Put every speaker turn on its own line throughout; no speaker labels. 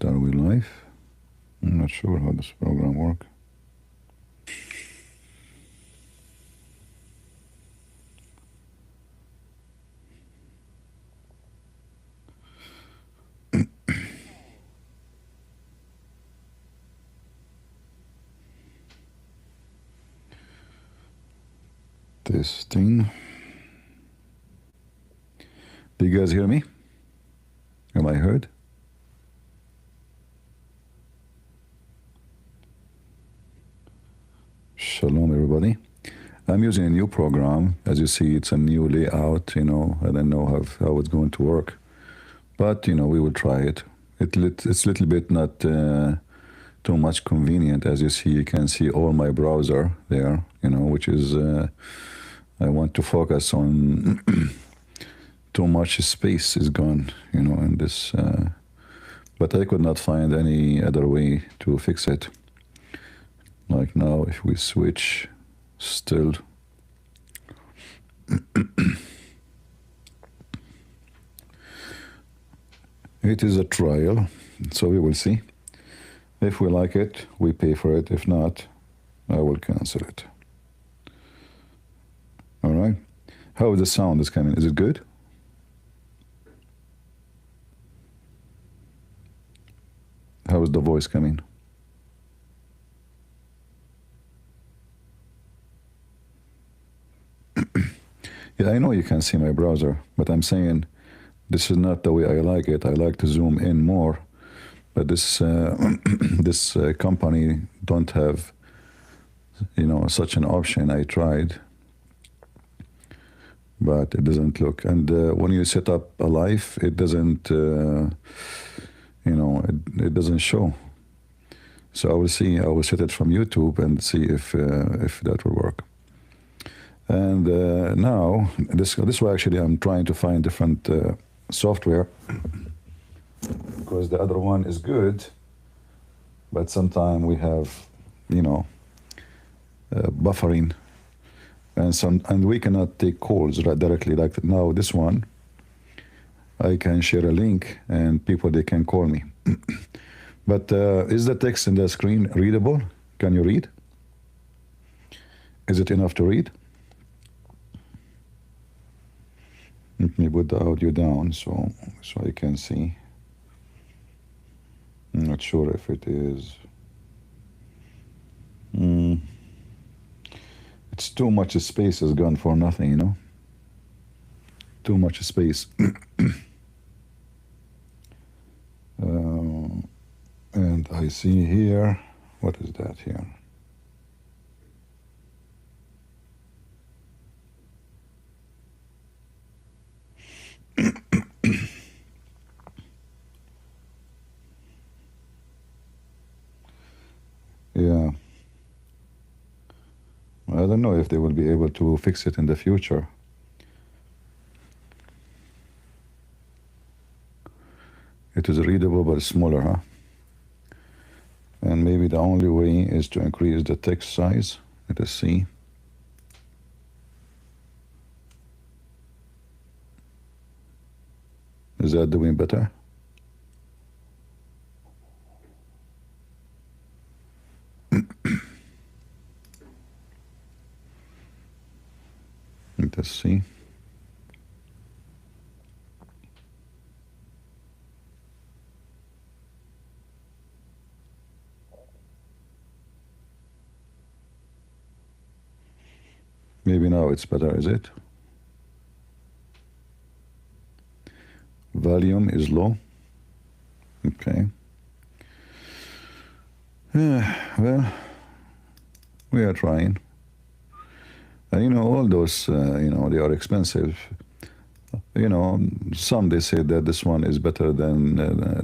right, are we live? I'm not sure how this program works. Testing. Do you guys hear me? Am I heard? Shalom, everybody. I'm using a new program. As you see, it's a new layout. I don't know how it's going to work, but we will try it. It's a little bit not too much convenient. As you see, you can see all my browser there. Which is I want to focus on. Too much space is gone. In this. But I could not find any other way to fix it. Like now, if we switch, still. It is a trial, so we will see. If we like it, we pay for it. If not, I will cancel it. All right. How is the sound is coming? Is it good? How is the voice coming? Yeah, I know you can see my browser, but I'm saying this is not the way I like it. I like to zoom in more, but this this company don't have such an option. I tried, but it doesn't look. And when you set up a live, it doesn't. It doesn't show. So I will see. I will set it from YouTube and see if that will work. And now this way actually I'm trying to find different software because the other one is good, but sometimes we have buffering and we cannot take calls directly. Like now this one, I can share a link and people they can call me. But is the text in the screen readable? Can you read? Is it enough to read? Let me put the audio down so I can see. I'm not sure if it is. It's too much space is gone for nothing, Too much space. And I see here, what is that here? Yeah. I don't know if they will be able to fix it in the future. It is readable but smaller, huh? And maybe the only way is to increase the text size. Let us see. Is that doing better? Let us see. Maybe now it's better, is it? Volume is low. Okay. Well, we are trying. And all those, they are expensive. Some they say that this one is better than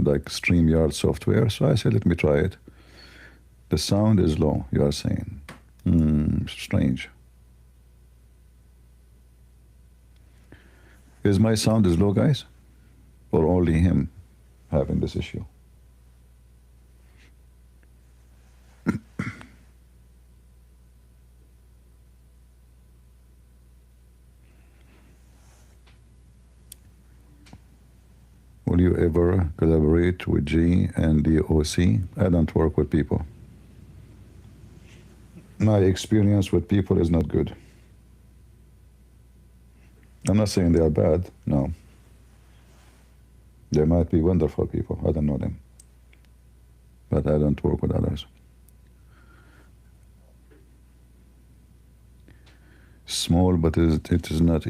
like StreamYard software. So I said, let me try it. The sound is low, you are saying. Strange. Is my sound is low, guys? Or only him having this issue? Will you ever collaborate with G and the OC? I don't work with people. My experience with people is not good. I'm not saying they are bad, no. They might be wonderful people, I don't know them. But I don't work with others. Small, but it is not,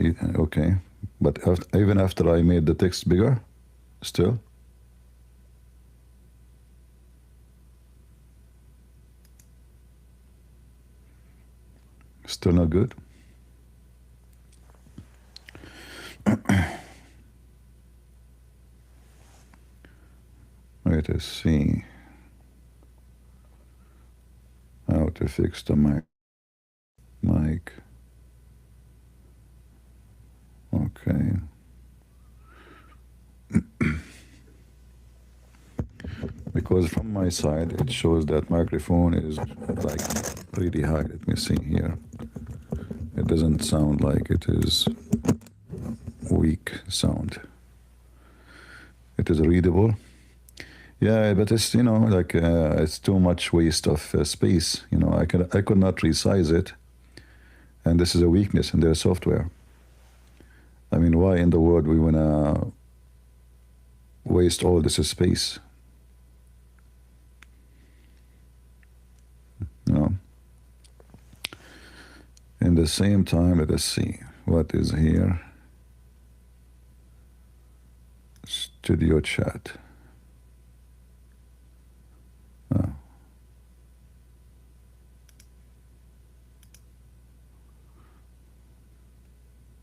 okay. But even after I made the text bigger, still? Still not good? Let us see how to fix the mic. Okay. Because from my side it shows that microphone is like pretty high. Let me see here. It doesn't sound like it is weak sound. It is readable. Yeah, but it's, you know, like it's too much waste of space. You know, I could not resize it, and this is a weakness in their software. I mean, why in the world we wanna waste all this space? You know. In the same time, let us see what is here. Studio chat. Oh.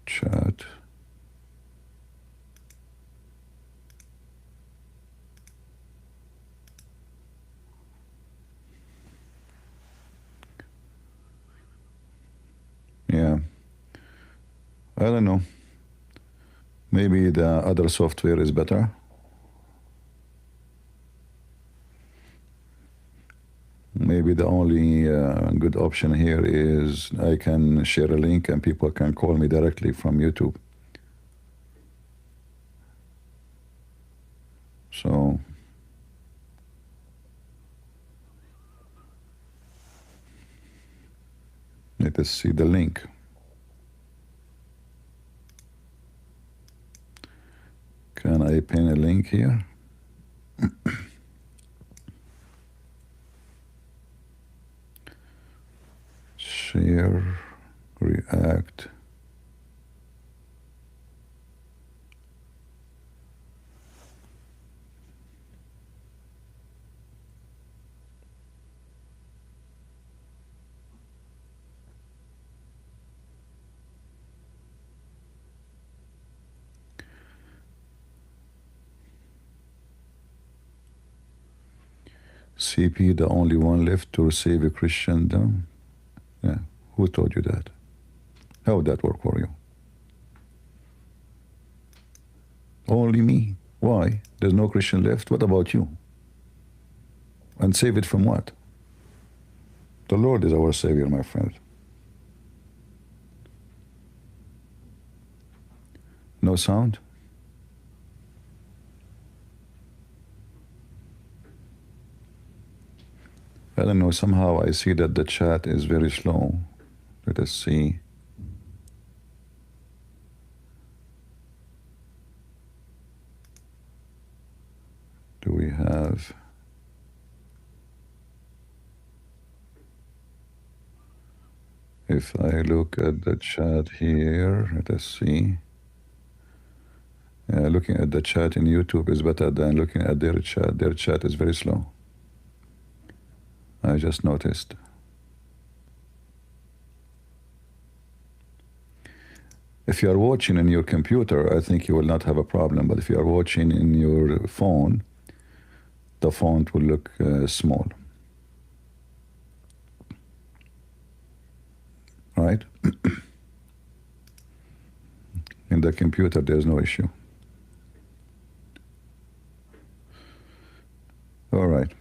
Chat. Yeah. I don't know. Maybe the other software is better. Maybe the only good option here is I can share a link and people can call me directly from YouTube. So let us see the link. Can I pin a link here? Share, react. CP, the only one left to save a Christian down. Yeah, who told you that? How would that work for you? Only me? Why? There's no Christian left? What about you? And save it from what? The Lord is our Savior, my friend. No sound? I don't know, somehow I see that the chat is very slow. Let us see. Do we have... If I look at the chat here, let us see. Looking at the chat in YouTube is better than looking at their chat. Their chat is very slow. I just noticed. If you are watching in your computer, I think you will not have a problem. But if you are watching in your phone, the font will look small. Right? In the computer, there's no issue. All right.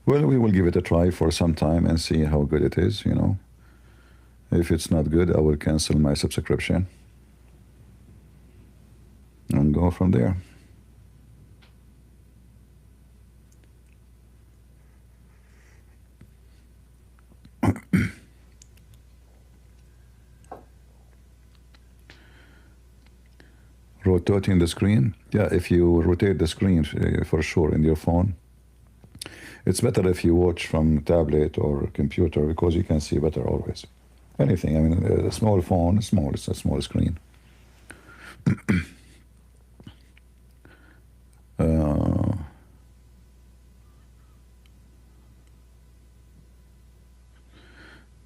Well, we will give it a try for some time and see how good it is, you know. If it's not good, I will cancel my subscription and go from there. Rotating the screen? Yeah, if you rotate the screen for sure in your phone. It's better if you watch from tablet or computer because you can see better always. Anything, I mean, a small phone, small, it's a small screen.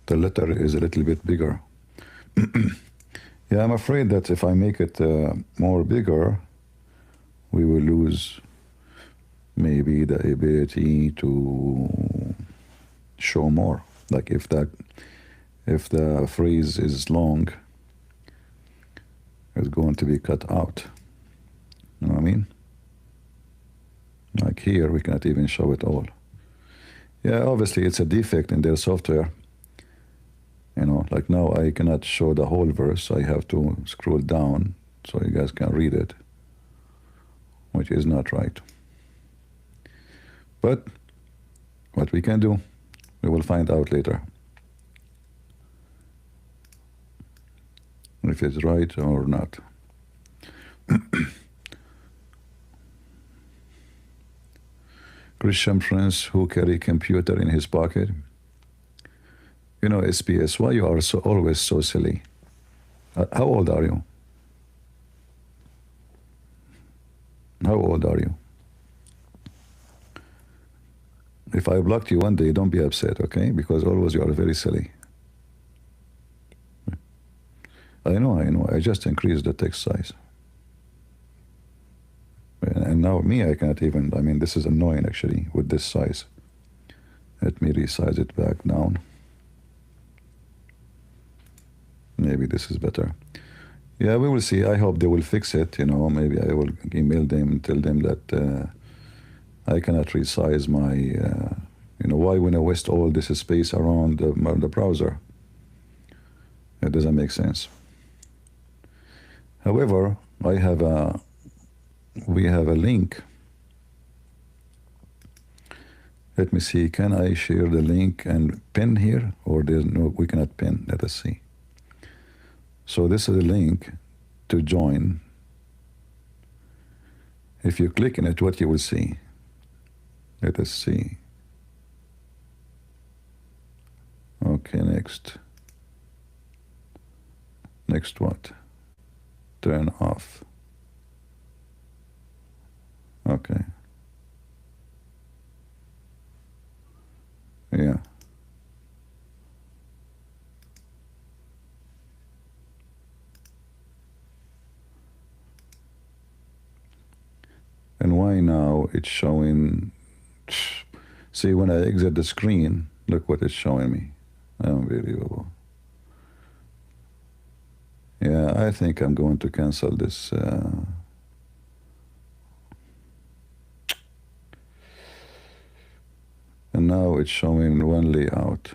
The letter is a little bit bigger. Yeah, I'm afraid that if I make it more bigger, we will lose maybe the ability to show more. Like if the phrase is long, it's going to be cut out. You know what I mean? Like here, we cannot even show it all. Yeah, obviously it's a defect in their software. You know, like now I cannot show the whole verse. I have to scroll down so you guys can read it, which is not right. But what we can do, we will find out later if it's right or not. Christian friends who carry computer in his pocket. You know, SPS, why you are always so silly? How old are you? How old are you? If I blocked you one day, don't be upset, okay? Because always you are very silly. I know. I just increased the text size. And now me, I cannot even, I mean, this is annoying actually with this size. Let me resize it back down. Maybe this is better. Yeah, we will see. I hope they will fix it. You know, maybe I will email them and tell them that I cannot resize my, you know, why when I waste all this space around the browser? It doesn't make sense. However, we have a link. Let me see, can I share the link and pin here? Or there's no, we cannot pin, let us see. So this is a link to join. If you click on it, what you will see? Let us see. Okay, next. Next what? Turn off. Okay. Yeah. And why now it's showing? See, when I exit the screen, look what it's showing me. Unbelievable. Yeah, I think I'm going to cancel this. And now it's showing one layout.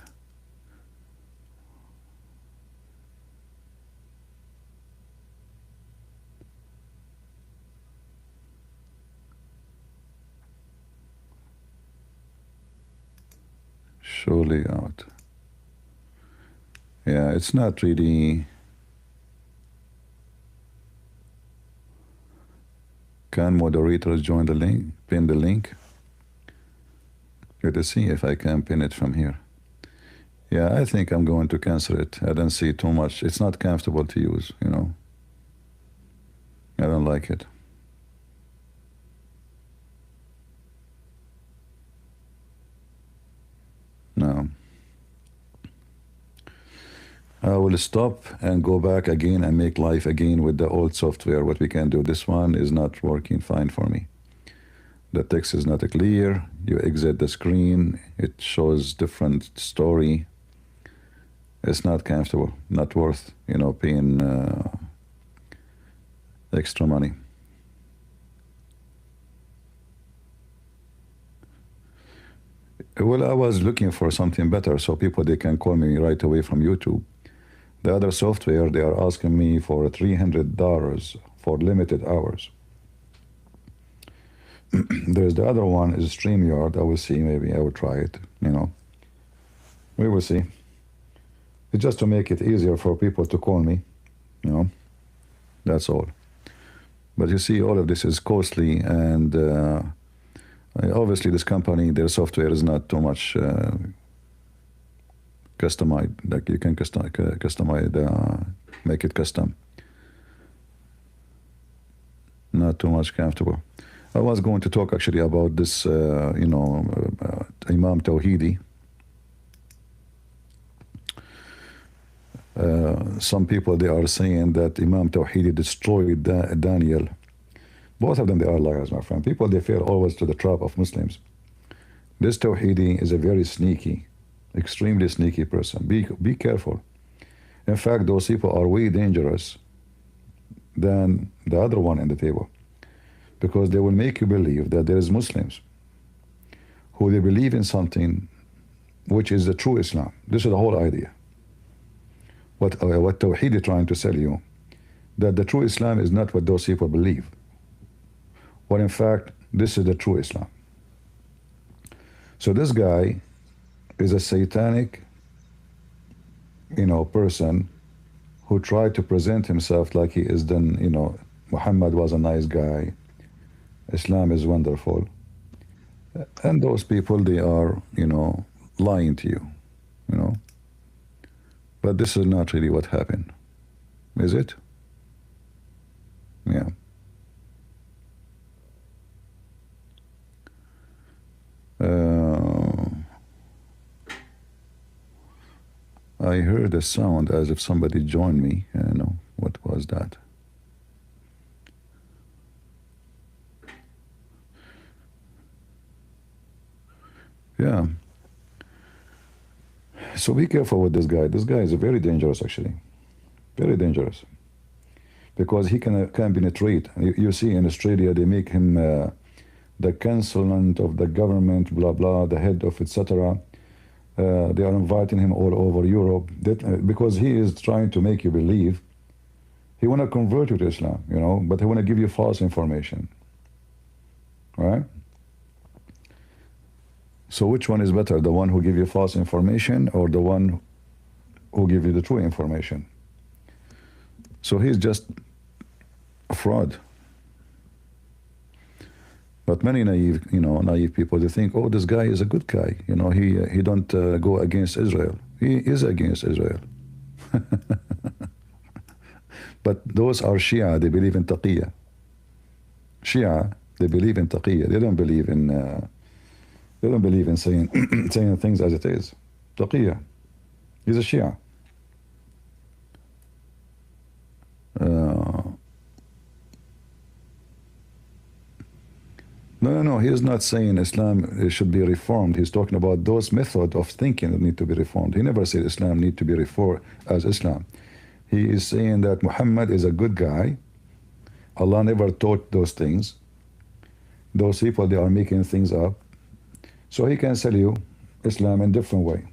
Show layout. Yeah, it's not really. Can moderators join the link? Pin the link? Let us see if I can pin it from here. Yeah, I think I'm going to cancel it. I don't see too much. It's not comfortable to use, you know. I don't like it. No. I will stop and go back again and make live again with the old software. What we can do. This one is not working fine for me. The text is not clear. You exit the screen. It shows different story. It's not comfortable. Not worth, you know, paying extra money. Well, I was looking for something better so people, they can call me right away from YouTube. The other software, they are asking me for $300 for limited hours. There's the other one is StreamYard. I will see, maybe I will try it, you know. We will see. It's just to make it easier for people to call me, you know. That's all. But you see, all of this is costly, and obviously this company, their software is not too much customized. Like you can customize, make it custom. Not too much comfortable. I was going to talk actually about this, Imam Tawhidi. Some people, they are saying that Imam Tawhidi destroyed Daniel. Both of them, they are liars, my friend. People, they fall always to the trap of Muslims. This Tawhidi is a very sneaky, extremely sneaky person. Be careful. In fact, those people are way dangerous than the other one in the table, because they will make you believe that there is Muslims who they believe in something which is the true Islam. This is the whole idea. What Tawhid is trying to sell you, that the true Islam is not what those people believe. But in fact, this is the true Islam. So this guy is a satanic, person who tried to present himself like he is then, Muhammad was a nice guy, Islam is wonderful. And those people, they are, lying to you, But this is not really what happened, is it? Yeah. I heard a sound as if somebody joined me. What was that? Yeah. So be careful with this guy. This guy is very dangerous, actually. Very dangerous. Because he can penetrate. You see, in Australia, they make him the consultant of the government, blah, blah, the head of etc. They are inviting him all over Europe because he is trying to make you believe. He want to convert you to Islam, but he want to give you false information. Right? So which one is better? The one who give you false information or the one who give you the true information? So he's just a fraud. But many naive people, they think, oh, this guy is a good guy. He don't go against Israel. He is against Israel. But those are Shia. They believe in taqiyya. Shia, they believe in taqiyya. They don't believe in saying saying things as it is. Taqiyya. He's a Shia. No, he is not saying Islam should be reformed. He's talking about those methods of thinking that need to be reformed. He never said Islam need to be reformed as Islam. He is saying that Muhammad is a good guy. Allah never taught those things. Those people, they are making things up. So he can sell you Islam in a different way.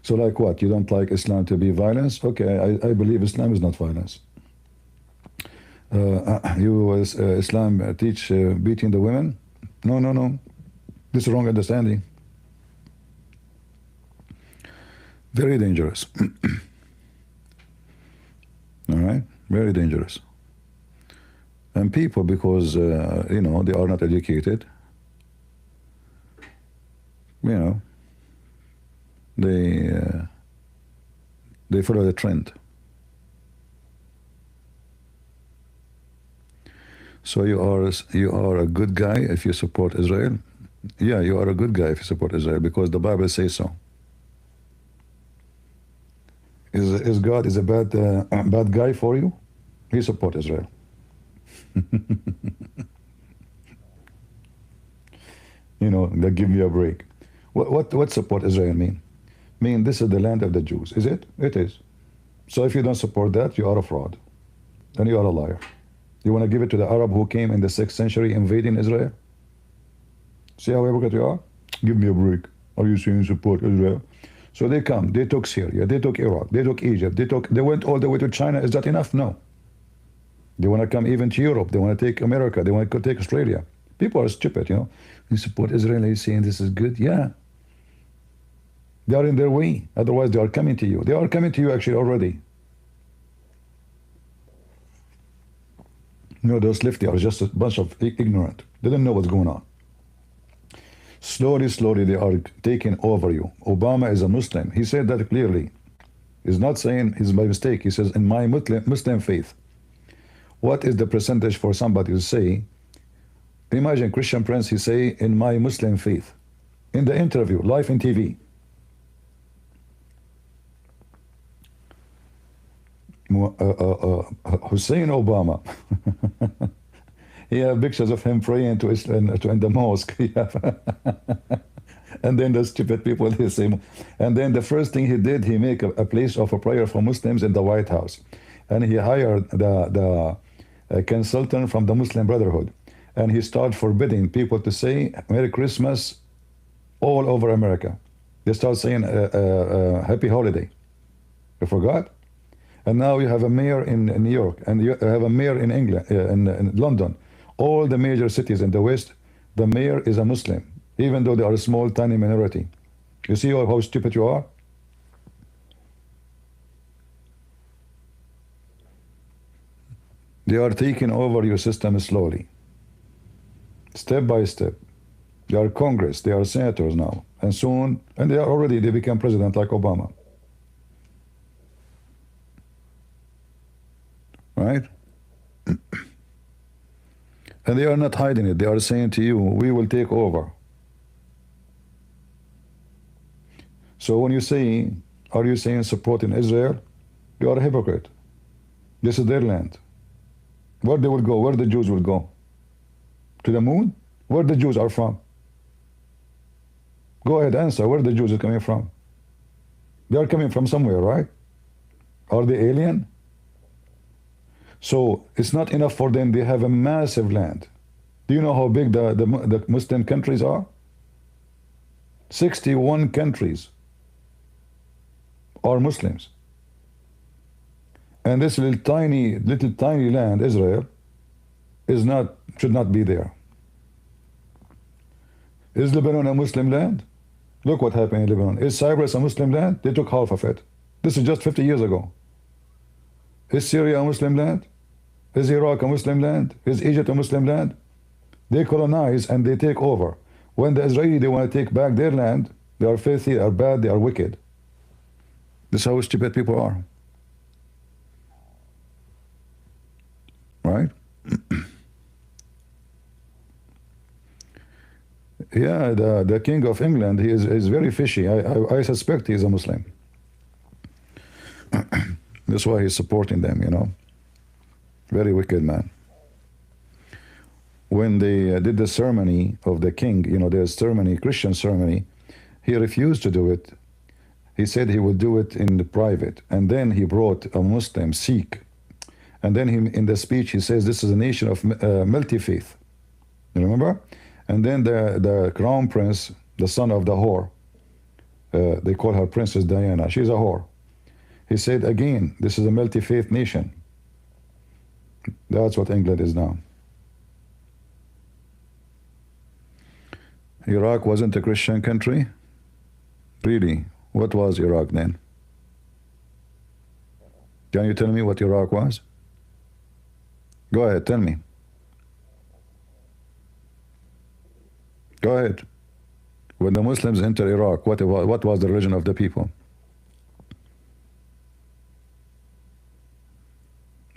So like what? You don't like Islam to be violence? Okay, I believe Islam is not violence. Islam teach beating the women? No. This is wrong understanding. Very dangerous. All right? Very dangerous. And people, because, they are not educated, they follow the trend. So you are a good guy if you support Israel? Yeah, you are a good guy if you support Israel because the Bible says so. Is God a bad guy for you? He support Israel. That give me a break. What support Israel mean? Mean this is the land of the Jews. Is it? It is. So if you don't support that, you are a fraud. Then you are a liar. You want to give it to the Arab who came in the 6th century invading Israel? See how hypocrite you are? Give me a break. Are you saying support Israel? So they come, they took Syria, they took Iraq, they took Egypt, they went all the way to China. Is that enough? No. They want to come even to Europe. They want to take America. They want to take Australia. People are stupid, You support Israel, are you saying this is good? Yeah. They are in their way. Otherwise, they are coming to you. They are coming to you actually already. No, those lefty are just a bunch of ignorant. They don't know what's going on. Slowly, slowly, they are taking over you. Obama is a Muslim. He said that clearly. He's not saying it's by mistake. He says, in my Muslim faith. What is the percentage for somebody to say, imagine Christian Prince, he say, in my Muslim faith. In the interview, live in TV. Hussein Obama. He have pictures of him praying to Islam in the mosque. And then the stupid people, they say, and then the first thing he did, he make a place of a prayer for Muslims in the White House, and he hired the consultant from the Muslim Brotherhood, and he started forbidding people to say Merry Christmas all over America. They start saying Happy Holiday. You forgot? And now you have a mayor in New York, and you have a mayor in England, in London. All the major cities in the West, the mayor is a Muslim, even though they are a small, tiny minority. You see how stupid you are? They are taking over your system slowly, step by step. They are Congress, they are senators now, and soon, and they become president like Obama. Right? And they are not hiding it. They are saying to you, we will take over. So when you say, are you saying supporting Israel? You are a hypocrite. This is their land. Where they will go, where the Jews will go? To the moon? Where the Jews are from? Go ahead, answer. Where the Jews are coming from? They are coming from somewhere, right? Are they alien? So it's not enough for them. They have a massive land. Do you know how big the Muslim countries are? 61 countries are Muslims. And this little tiny land, Israel, should not be there. Is Lebanon a Muslim land? Look what happened in Lebanon. Is Cyprus a Muslim land? They took half of it. This is just 50 years ago. Is Syria a Muslim land? Is Iraq a Muslim land? Is Egypt a Muslim land? They colonize and they take over. When the Israeli, they want to take back their land, they are filthy, they are bad, they are wicked. This is how stupid people are. Right? Yeah, the King of England, he is very fishy. I suspect he is a Muslim. That's why he's supporting them, you know. Very wicked man. When they did the ceremony of the king, you know, their ceremony, Christian ceremony, he refused to do it. He said he would do it in the private. And then he brought a Muslim, Sikh. And then in the speech, he says, this is a nation of multi-faith. You remember? And then the crown prince, the son of the whore, they call her Princess Diana. She's a whore. He said, again, this is a multi-faith nation. That's what England is now. Iraq wasn't a Christian country? Really? What was Iraq then? Can you tell me what Iraq was? Go ahead, tell me. Go ahead. When the Muslims entered Iraq, what was the religion of the people?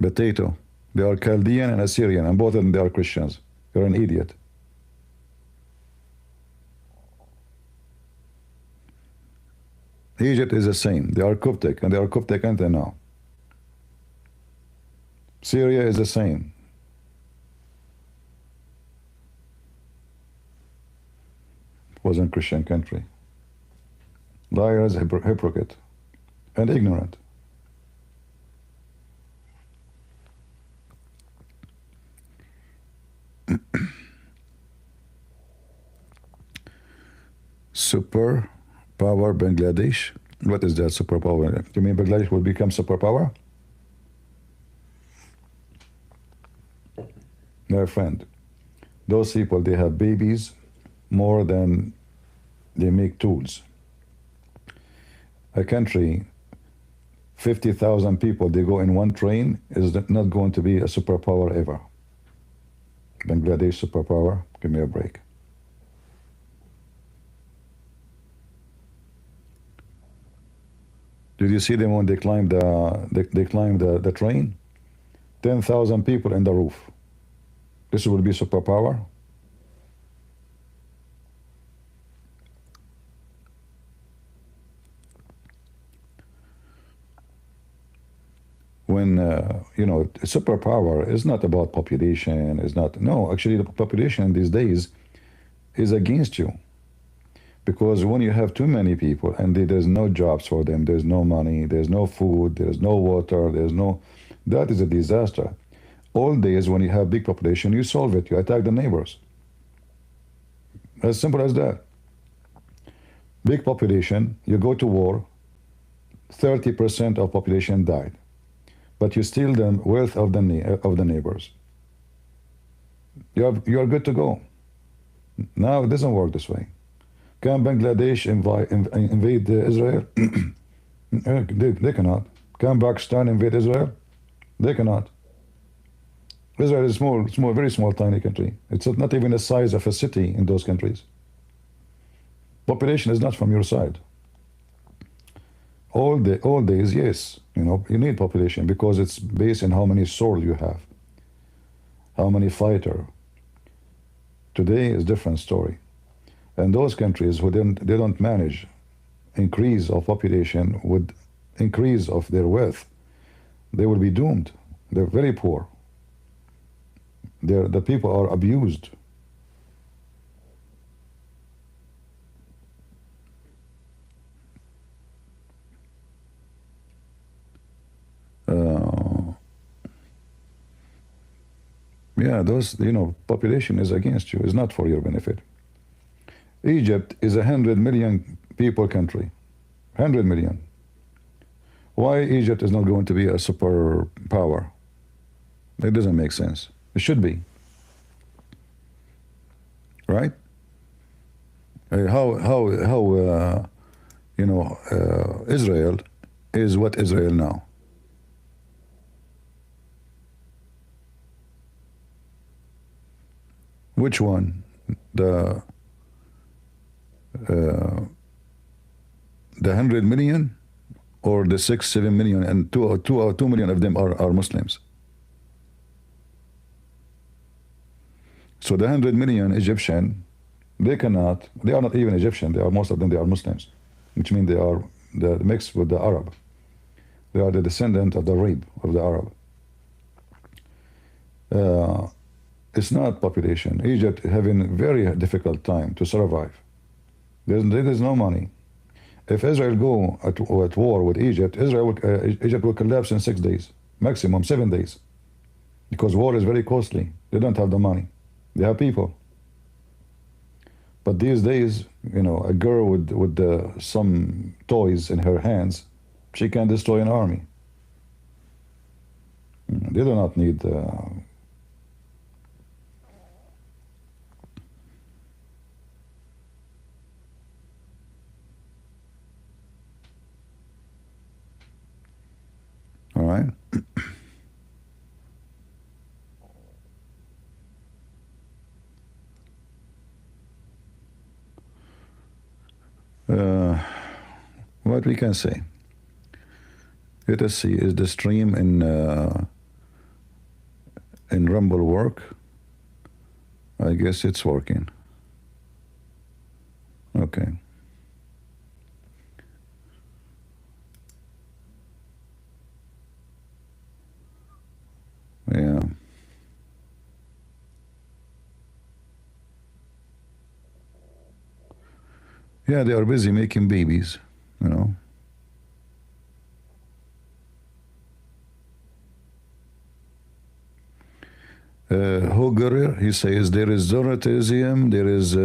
Potato. They are Chaldean and Assyrian, and both of them, they are Christians. You're an idiot. Egypt is the same. They are Coptic, and they are Coptic until now. Syria is the same. Wasn't Christian country. Liars, hypocrite, and ignorant. Superpower Bangladesh. What is that superpower? Do you mean Bangladesh will become superpower? My friend, those people, they have babies more than they make tools. A country, 50,000 people, they go in one train, is not going to be a superpower ever. Bangladesh superpower. Give me a break. Did you see them when they climbed the train? 10,000 people in the roof. This will be superpower. When superpower is not about population. Is not no. Actually, the population these days is against you, because when you have too many people and there's no jobs for them, there's no money, there's no food, there's no water, that is a disaster. All days when you have big population, you solve it. You attack the neighbors. As simple as that. Big population, you go to war. 30% of population died, but you steal the wealth of the neighbors. You're good to go. Now it doesn't work this way. Can Bangladesh invade Israel? They cannot. Can Pakistan invade Israel? They cannot. Israel is small, very small, tiny country. It's not even the size of a city in those countries. Population is not from your side. All days, yes, you need population because it's based on how many swords you have, how many fighter. Today is different story. And those countries who they don't manage increase of population with increase of their wealth, they will be doomed. They're very poor. The people are abused. Yeah, those population is against you. It's not for your benefit. Egypt is 100 million people country. 100 million. Why Egypt is not going to be a superpower? It doesn't make sense. It should be. Right? Israel is what Israel now. Which one? The 100 million or the 6-7 million, and 2 million of them are Muslims. So the 100 million Egyptian, they are not even Egyptian. Most of them they are Muslims, which means they are mixed with the Arab. They are the descendant of the Arab, of the Arab. It's not population. Egypt having very difficult time to survive. There is no money. If Israel go at war with Egypt, Egypt will collapse in 6 days, maximum 7 days, because war is very costly. They don't have the money. They have people. But these days, a girl with some toys in her hands, she can destroy an army. They do not need. All right. What we can say? Let us see. Is the stream in Rumble work? I guess it's working. Okay. Yeah. Yeah, they are busy making babies, Hooger, he says there is Zoroastrianism, there is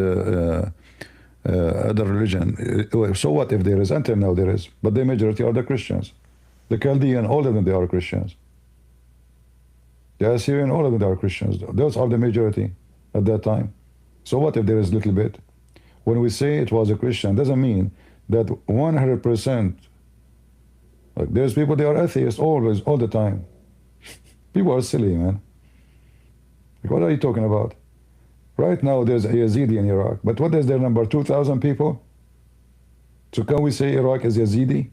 other religion. So what if there is? Until now there is, but the majority are the Christians. The Chaldean, all of them, they are Christians. The Assyrian, all of them, they are Christians. Those are the majority at that time. So what if there is a little bit? When we say it was a Christian, doesn't mean that 100%. Like there's people, they are atheists always, all the time. People are silly, man. What are you talking about? Right now there's a Yazidi in Iraq, but what is their number? 2,000 people? So can we say Iraq is Yazidi?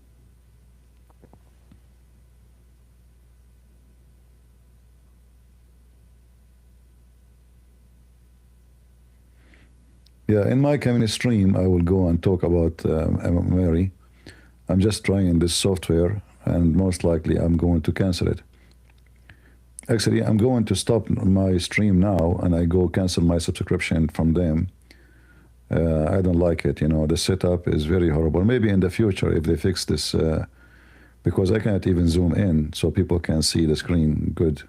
Yeah, in my coming stream, I will go and talk about Mary. I'm just trying this software, and most likely I'm going to cancel it. Actually, I'm going to stop my stream now, and I go cancel my subscription from them. I don't like it. You know, the setup is very horrible. Maybe in the future, if they fix this, because I can't even zoom in so people can see the screen good.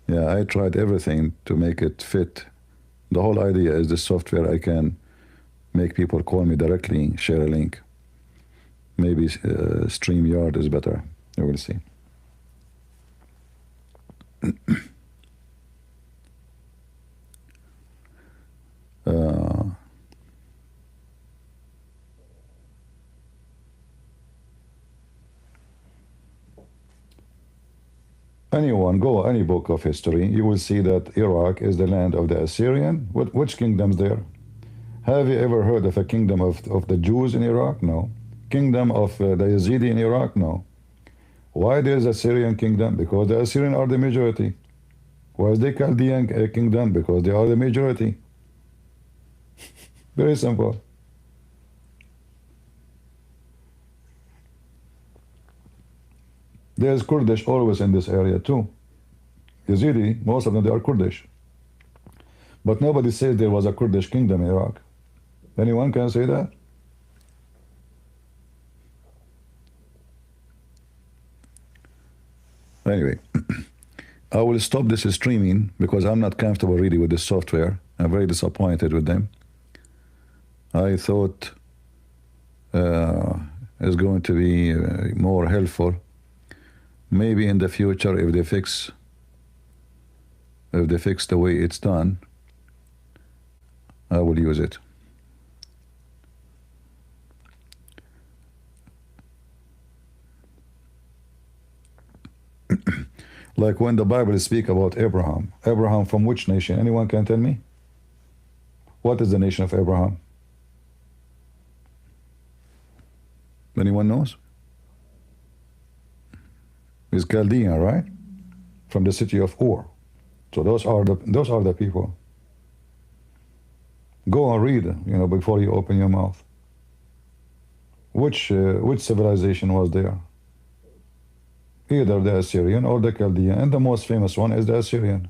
Yeah, I tried everything to make it fit. The whole idea is this software I can make people call me directly, share a link. Maybe StreamYard is better. You will see. Anyone go any book of history, you will see that Iraq is the land of the Assyrian. Which kingdoms there? Have you ever heard of a kingdom of the Jews in Iraq? No. Kingdom of the Yazidi in Iraq? No. Why there is a Syrian kingdom? Because the Assyrian are the majority. Why is the Chaldean kingdom? Because they are the majority. Very simple. There's Kurdish always in this area too. Yazidi, most of them, they are Kurdish. But nobody says there was a Kurdish kingdom in Iraq. Anyone can say that? Anyway, I will stop this streaming because I'm not comfortable really with this software. I'm very disappointed with them. I thought it's going to be more helpful. Maybe in the future, if they fix the way it's done, I will use it. Like when the Bible speaks about Abraham. Abraham from which nation? Anyone can tell me? What is the nation of Abraham? Anyone knows? Is Chaldean, right? From the city of Ur. So those are the people. Go and read, you know, before you open your mouth. Which civilization was there? Either the Assyrian or the Chaldean, and the most famous one is the Assyrian.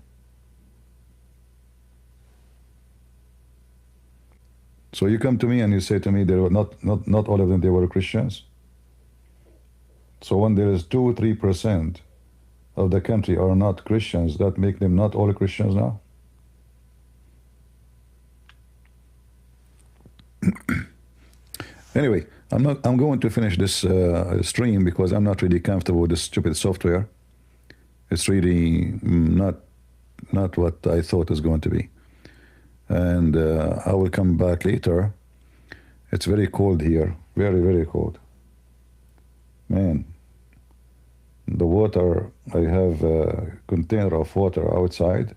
So you come to me and you say to me, they were not all of them, they were Christians. So when there is 2-3% of the country are not Christians, that make them not all Christians now? Anyway, I'm going to finish this stream because I'm not really comfortable with this stupid software. It's really not what I thought it was going to be. And I will come back later. It's very cold here, very, very cold. Man, the water, I have a container of water outside,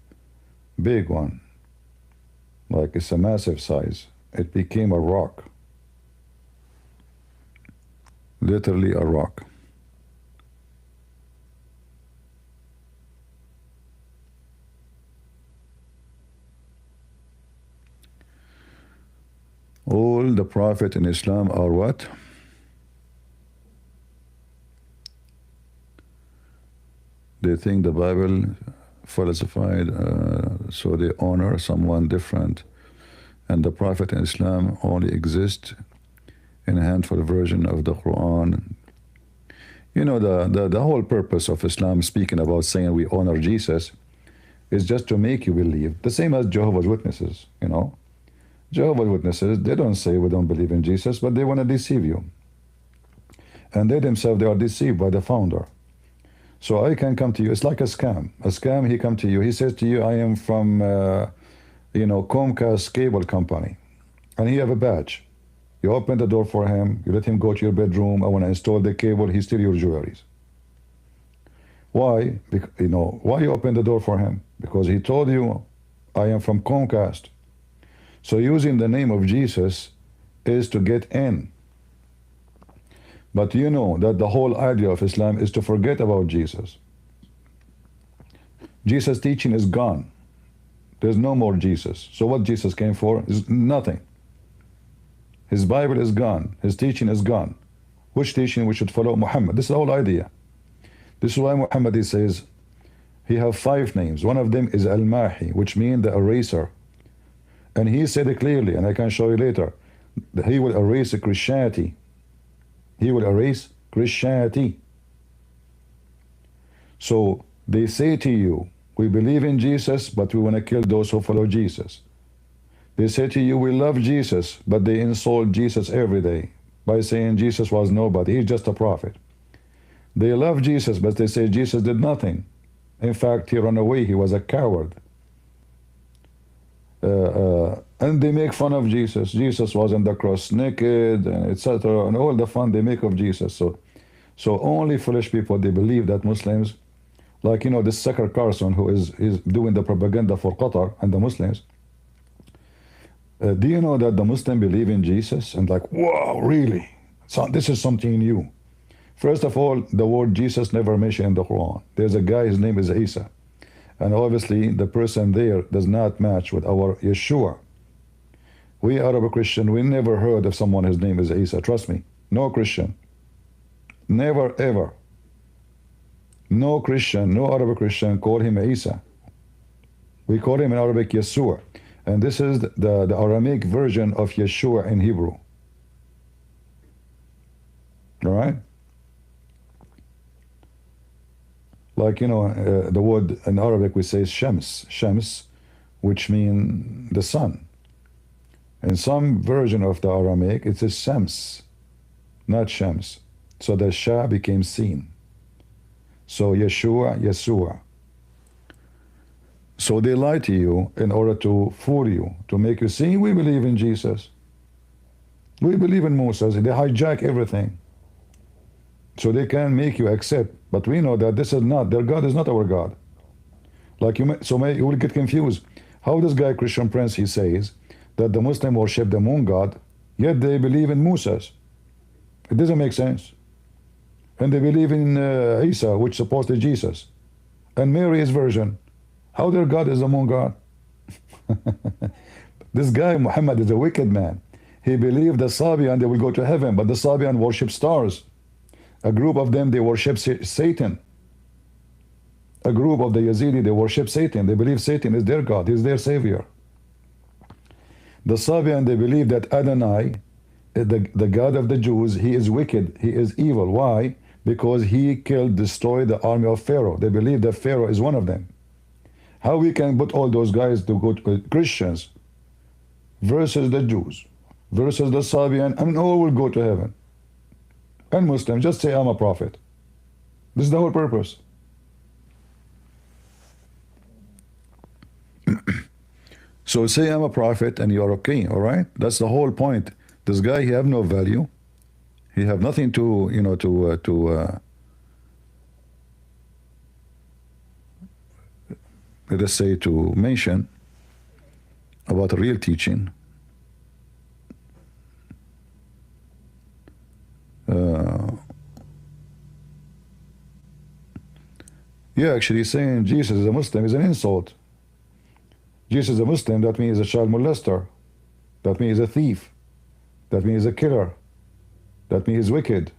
big one, like it's a massive size. It became a rock, literally a rock. All the prophets in Islam are what? They think the Bible falsified, so they honor someone different. And the Prophet in Islam only exists in a handful version of the Quran. You know, the whole purpose of Islam, speaking about saying we honor Jesus, is just to make you believe. The same as Jehovah's Witnesses, you know. Jehovah's Witnesses, they don't say we don't believe in Jesus, but they want to deceive you. And they themselves, they are deceived by the founder. So I can come to you, it's like a scam. A scam, he come to you, he says to you, I am from, you know, Comcast cable company. And he have a badge. You open the door for him, you let him go to your bedroom, I want to install the cable, he steal your jewelries. Why? You know, why you open the door for him? Because he told you, I am from Comcast. So using the name of Jesus is to get in. But you know that the whole idea of Islam is to forget about Jesus. Jesus' teaching is gone. There's no more Jesus. So what Jesus came for is nothing. His Bible is gone. His teaching is gone. Which teaching we should follow? Muhammad. This is the whole idea. This is why Muhammad, he says, he have 5 names. One of them is Al-Mahi, which means the eraser. And he said it clearly, and I can show you later, that he will erase Christianity. He will erase Christianity. So they say to you, we believe in Jesus, but we want to kill those who follow Jesus. They say to you, we love Jesus, but they insult Jesus every day by saying Jesus was nobody, he's just a prophet. They love Jesus, but they say Jesus did nothing. In fact, he ran away, he was a coward. And they make fun of Jesus. Jesus was on the cross naked, and etc. And all the fun they make of Jesus. So only foolish people, they believe that Muslims, like, you know, this Sucker Carson, who is doing the propaganda for Qatar and the Muslims. Do you know that the Muslims believe in Jesus? And like, wow, really? So this is something new. First of all, the word Jesus never mentioned in the Quran. There's a guy, his name is Isa. And obviously the person there does not match with our Yeshua. We Arab Christian, we never heard of someone whose name is Isa. Trust me. No Christian. Never ever. No Christian, no Arab Christian call him Isa. We call him in Arabic Yeshua. And this is the Aramaic version of Yeshua in Hebrew. All right? Like, you know, the word in Arabic we say Shams, Shams, which means the sun. In some version of the Aramaic, it says Shams, not Shams. So the Shah became seen. So Yeshua, Yeshua. So they lie to you in order to fool you, to make you see, we believe in Jesus. We believe in Moses. They hijack everything. So they can make you accept. But we know that this is not, their God is not our God. Like you will get confused. How this guy, Christian Prince, he says that the Muslim worship the moon God, yet they believe in Moses. It doesn't make sense. And they believe in Isa, which supposedly Jesus. And Mary is virgin. How their God is the moon God? This guy, Muhammad, is a wicked man. He believed the Sabian, they will go to heaven, but the Sabian worship stars. A group of them, they worship Satan. A group of the Yazidi, they worship Satan. They believe Satan is their God, he's their savior. The Sabian, they believe that Adonai, the God of the Jews, he is wicked, he is evil. Why? Because he killed, destroyed the army of Pharaoh. They believe that Pharaoh is one of them. How we can put all those guys to go to Christians versus the Jews versus the Sabian, and all will go to heaven. And Muslims, just say I'm a prophet. This is the whole purpose. So say I'm a prophet and you're okay, all right? That's the whole point. This guy, he have no value. He have nothing to, you know, let us say, to mention about real teaching. Yeah, actually saying Jesus is a Muslim is an insult. Jesus is a Muslim, that means a child molester. That means a thief. That means a killer. That means wicked.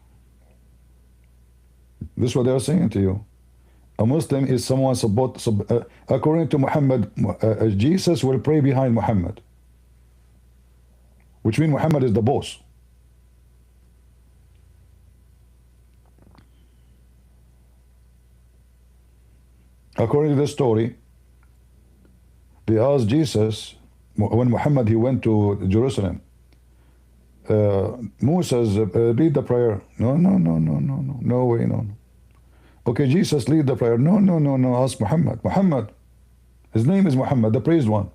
This is what they are saying to you. A Muslim is someone according to Muhammad, Jesus will pray behind Muhammad, which means Muhammad is the boss. According to the story, they asked Jesus, when Muhammad, he went to Jerusalem, Moses, read the prayer. No way, no. Okay, Jesus, lead the prayer. No, ask Muhammad. Muhammad, his name is Muhammad, the praised one.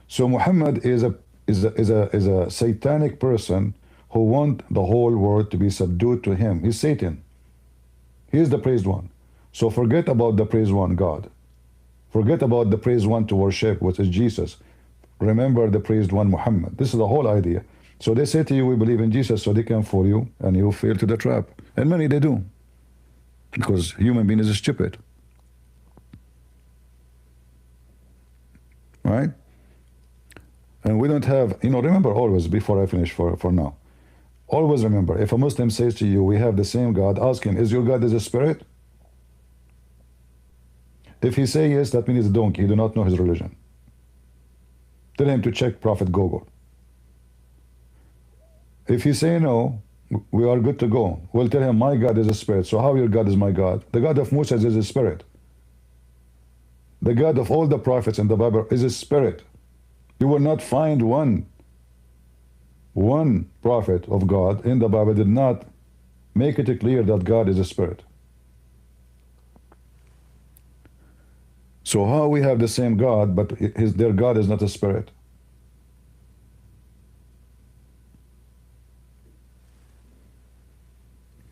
So Muhammad is a satanic person who want the whole world to be subdued to him. He's Satan. He is the praised one. So forget about the praised one, God. Forget about the praised one to worship, which is Jesus. Remember the praised one, Muhammad. This is the whole idea. So they say to you, we believe in Jesus, so they can fool you, and you fall to the trap. And many they do, because human being is stupid. Right? And we don't have, remember always, before I finish for now, always remember, if a Muslim says to you, we have the same God, ask him, is your God is a spirit? If he say yes, that means he's a donkey. You do not know his religion. Tell him to check Prophet Google. If he say no, we are good to go. We'll tell him, my God is a spirit. So how your God is my God? The God of Moses is a spirit. The God of all the prophets in the Bible is a spirit. You will not find one prophet of God in the Bible did not make it clear that God is a spirit. So how we have the same God, but their God is not a spirit?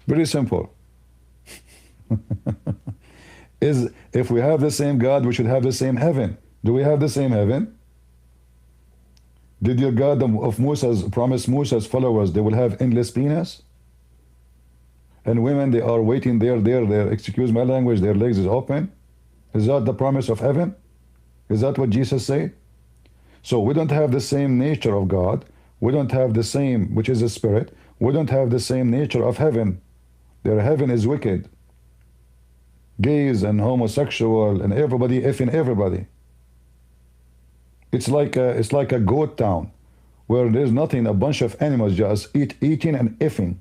Very simple. If we have the same God, we should have the same heaven. Do we have the same heaven? Did your God of Moses promise Moses' followers they will have endless penis? And women, they are waiting there, excuse my language, their legs is open? Is that the promise of heaven? Is that what Jesus said? So we don't have the same nature of God. We don't have the same, which is a spirit. We don't have the same nature of heaven. Their heaven is wicked. Gays and homosexual and everybody effing everybody. It's like a goat town where there's nothing, a bunch of animals just eating and effing.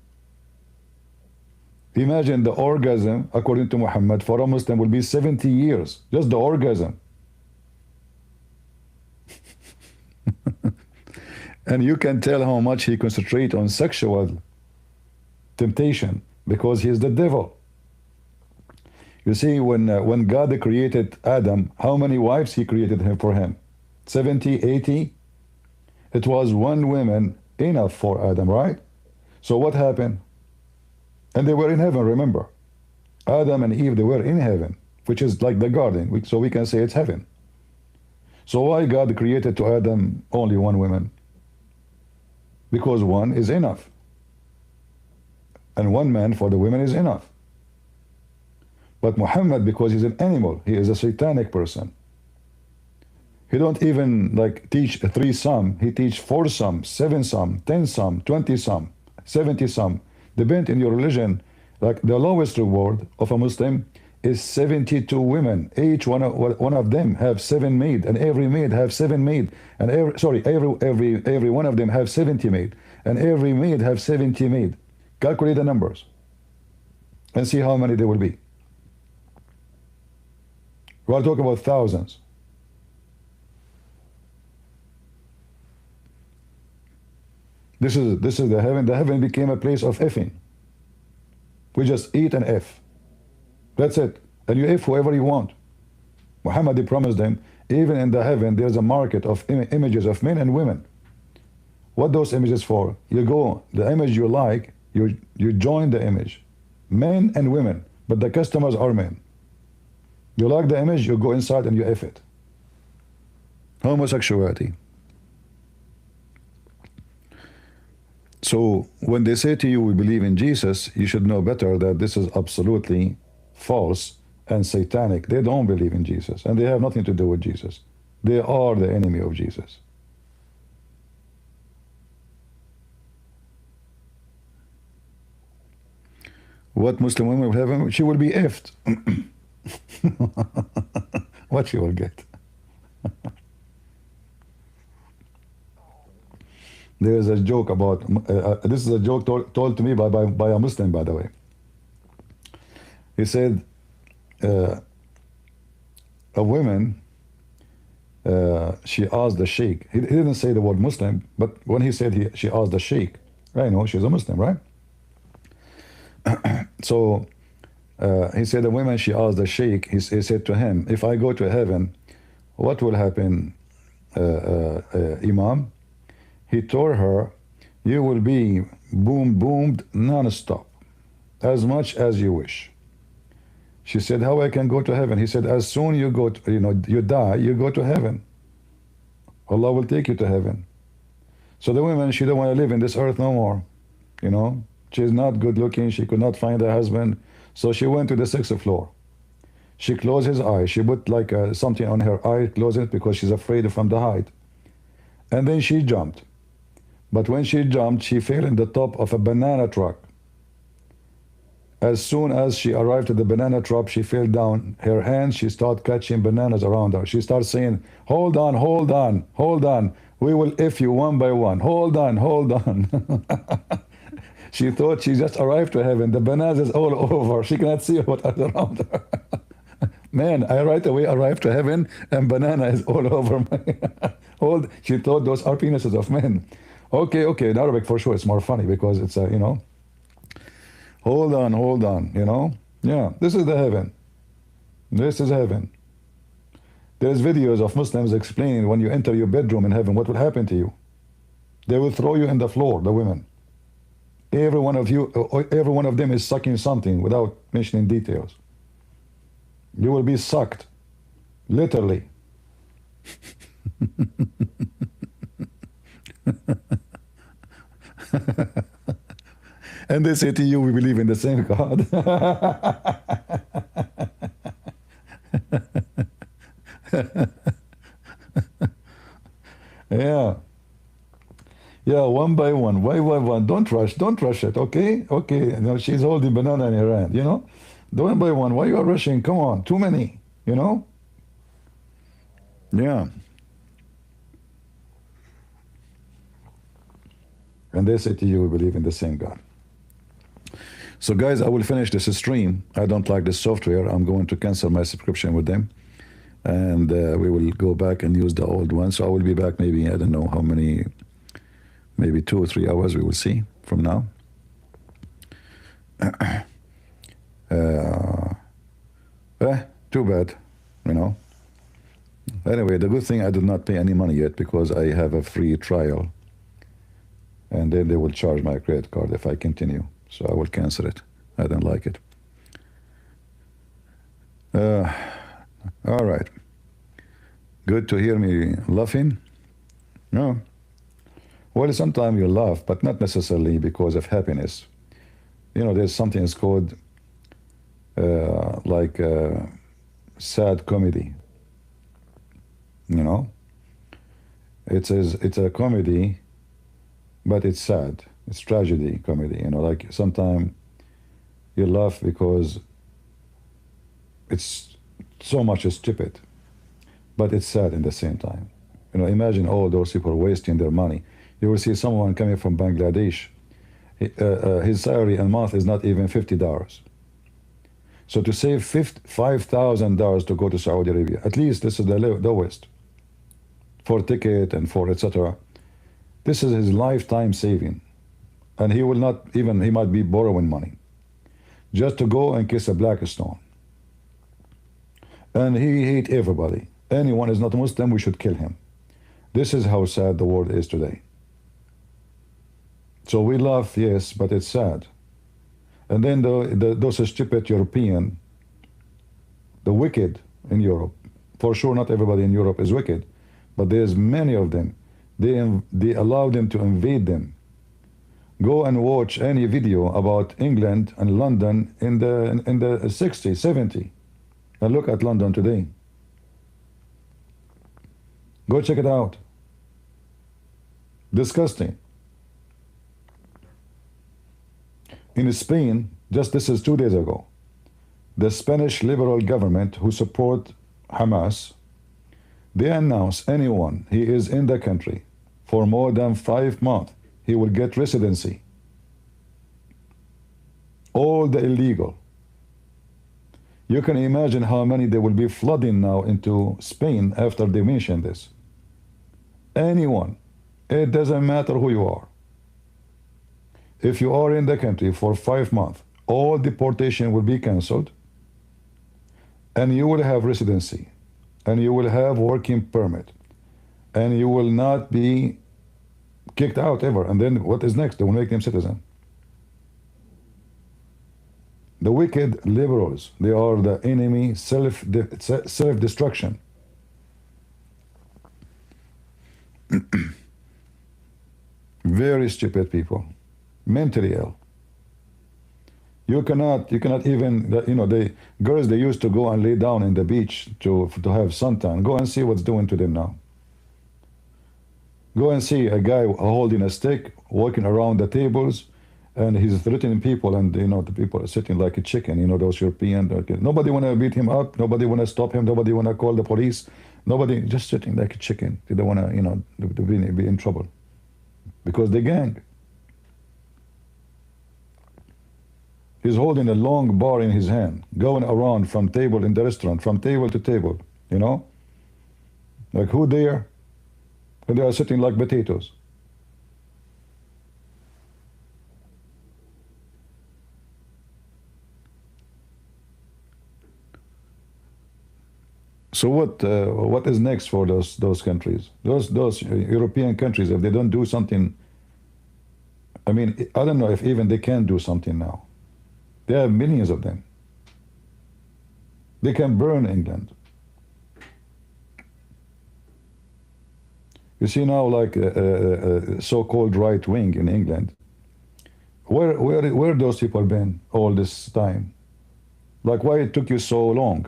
Imagine the orgasm, according to Muhammad, for a Muslim will be 70 years. Just the orgasm. And you can tell how much he concentrates on sexual temptation because he is the devil. You see, when God created Adam, how many wives he created for him? 70, 80? It was one woman enough for Adam, right? So what happened? And they were in heaven, remember. Adam and Eve, they were in heaven, which is like the garden, so we can say it's heaven. So why God created to Adam only one woman? Because one is enough. And one man for the women is enough. But Muhammad, because he's an animal, he is a satanic person. He don't even teach 3 some, he teach 4 some, 7 some, 10 some, 20 some, 70 some. Depend in your religion, like the lowest reward of a Muslim is 72 women. Each one of them have 7 maid, and every maid have 7 maid, and every one of them have 70 maid, and every maid have 70 maid. Calculate the numbers and see how many there will be. We are talking about thousands. This is the heaven. The heaven became a place of effing. We just eat and F. That's it. And you F whoever you want. Muhammad, he promised them, even in the heaven, there's a market of images of men and women. What those images for? You go, the image you like, you join the image. Men and women, but the customers are men. You like the image, you go inside and you F it. Homosexuality. So when they say to you, we believe in Jesus, you should know better that this is absolutely false and satanic. They don't believe in Jesus, and they have nothing to do with Jesus. They are the enemy of Jesus. What Muslim woman will have? She will be effed. What she will get? There is a joke about, this is a joke told to me by a Muslim, by the way. He said, a woman, she asked the sheikh, he didn't say the word Muslim, but when he said she asked the sheikh, I know she's a Muslim, right? So he said, a woman, she asked the sheikh, he said to him, if I go to heaven, what will happen, Imam? He told her, you will be boomed non-stop, as much as you wish. She said, how I can go to heaven? He said, as soon you go to, you die, you go to heaven. Allah will take you to heaven. So the woman, she don't want to live in this earth no more. She's not good looking. She could not find a husband. So she went to the sixth floor. She closed his eye. She put like something on her eye, closed it because she's afraid from the height. And then she jumped. But when she jumped, she fell in the top of a banana truck. As soon as she arrived at the banana truck, she fell down. Her hands, she started catching bananas around her. She started saying, hold on, hold on, hold on. We will F you one by one. Hold on, hold on. She thought she just arrived to heaven. The bananas is all over. She cannot see what is around her. Man, I right away arrived to heaven and banana is all over my she thought those are penises of men. Okay, in Arabic for sure it's more funny because it's hold on, Yeah, this is the heaven. This is heaven. There's videos of Muslims explaining when you enter your bedroom in heaven, what will happen to you. They will throw you in the floor, the women. Every one of them is sucking something without mentioning details. You will be sucked, literally. And they say to you, we believe in the same God. Yeah, one by one. Why? Don't rush it, okay? She's holding banana in her hand, One by one. Why you are rushing? Come on, too many, Yeah. And they say to you, we believe in the same God. So guys, I will finish this stream. I don't like this software. I'm going to cancel my subscription with them. And we will go back and use the old one. So I will be back maybe, I don't know how many, maybe 2 or 3 hours, we will see from now. Too bad, Anyway, the good thing I did not pay any money yet because I have a free trial. And then they will charge my credit card if I continue. So I will cancel it. I don't like it. All right. Good to hear me laughing. No. Well, sometimes you laugh, but not necessarily because of happiness. There's something that's called like sad comedy. It's a comedy, but it's sad. It's tragedy comedy. Like sometimes you laugh because it's so much stupid, but it's sad in the same time. Imagine all those people wasting their money. You will see someone coming from Bangladesh. His salary a month is not even $50. So to save $5,000 to go to Saudi Arabia, at least this is the lowest, for ticket and for etc. This is his lifetime saving. And he will not even, he might be borrowing money just to go and kiss a black stone. And he hate everybody. Anyone is not a Muslim, we should kill him. This is how sad the world is today. So we laugh, yes, but it's sad. And then those stupid European, the wicked in Europe, for sure not everybody in Europe is wicked, but there's many of them. They allow them to invade them. Go and watch any video about England and London in the 60s, 70s, and look at London today. Go check it out. Disgusting. In Spain, just this is 2 days ago, the Spanish liberal government who support Hamas, they announce anyone he is in the country for more than 5 months, he will get residency. All the illegal. You can imagine how many they will be flooding now into Spain after they mention this. Anyone, it doesn't matter who you are. If you are in the country for 5 months, all deportation will be cancelled, and you will have residency, and you will have working permit, and you will not be kicked out ever. And then what is next? They will make them citizen. The wicked liberals, they are the enemy, self-destruction. Very stupid people, mentally ill. You cannot even, the girls, they used to go and lay down in the beach to have suntan. Go and see what's doing to them now. Go and see a guy holding a stick, walking around the tables, and he's threatening people, and the people are sitting like a chicken. Those European. Nobody want to beat him up. Nobody want to stop him. Nobody want to call the police. Nobody, just sitting like a chicken. They don't want to, be in trouble, because the gang. He's holding a long bar in his hand, going around from table in the restaurant, from table to table. Like who there? And they are sitting like potatoes. So what is next for those countries? Those European countries, if they don't do something, I don't know if even they can do something now. There are millions of them. They can burn England. You see now, like so-called right wing in England. Where those people been all this time? Like, why it took you so long?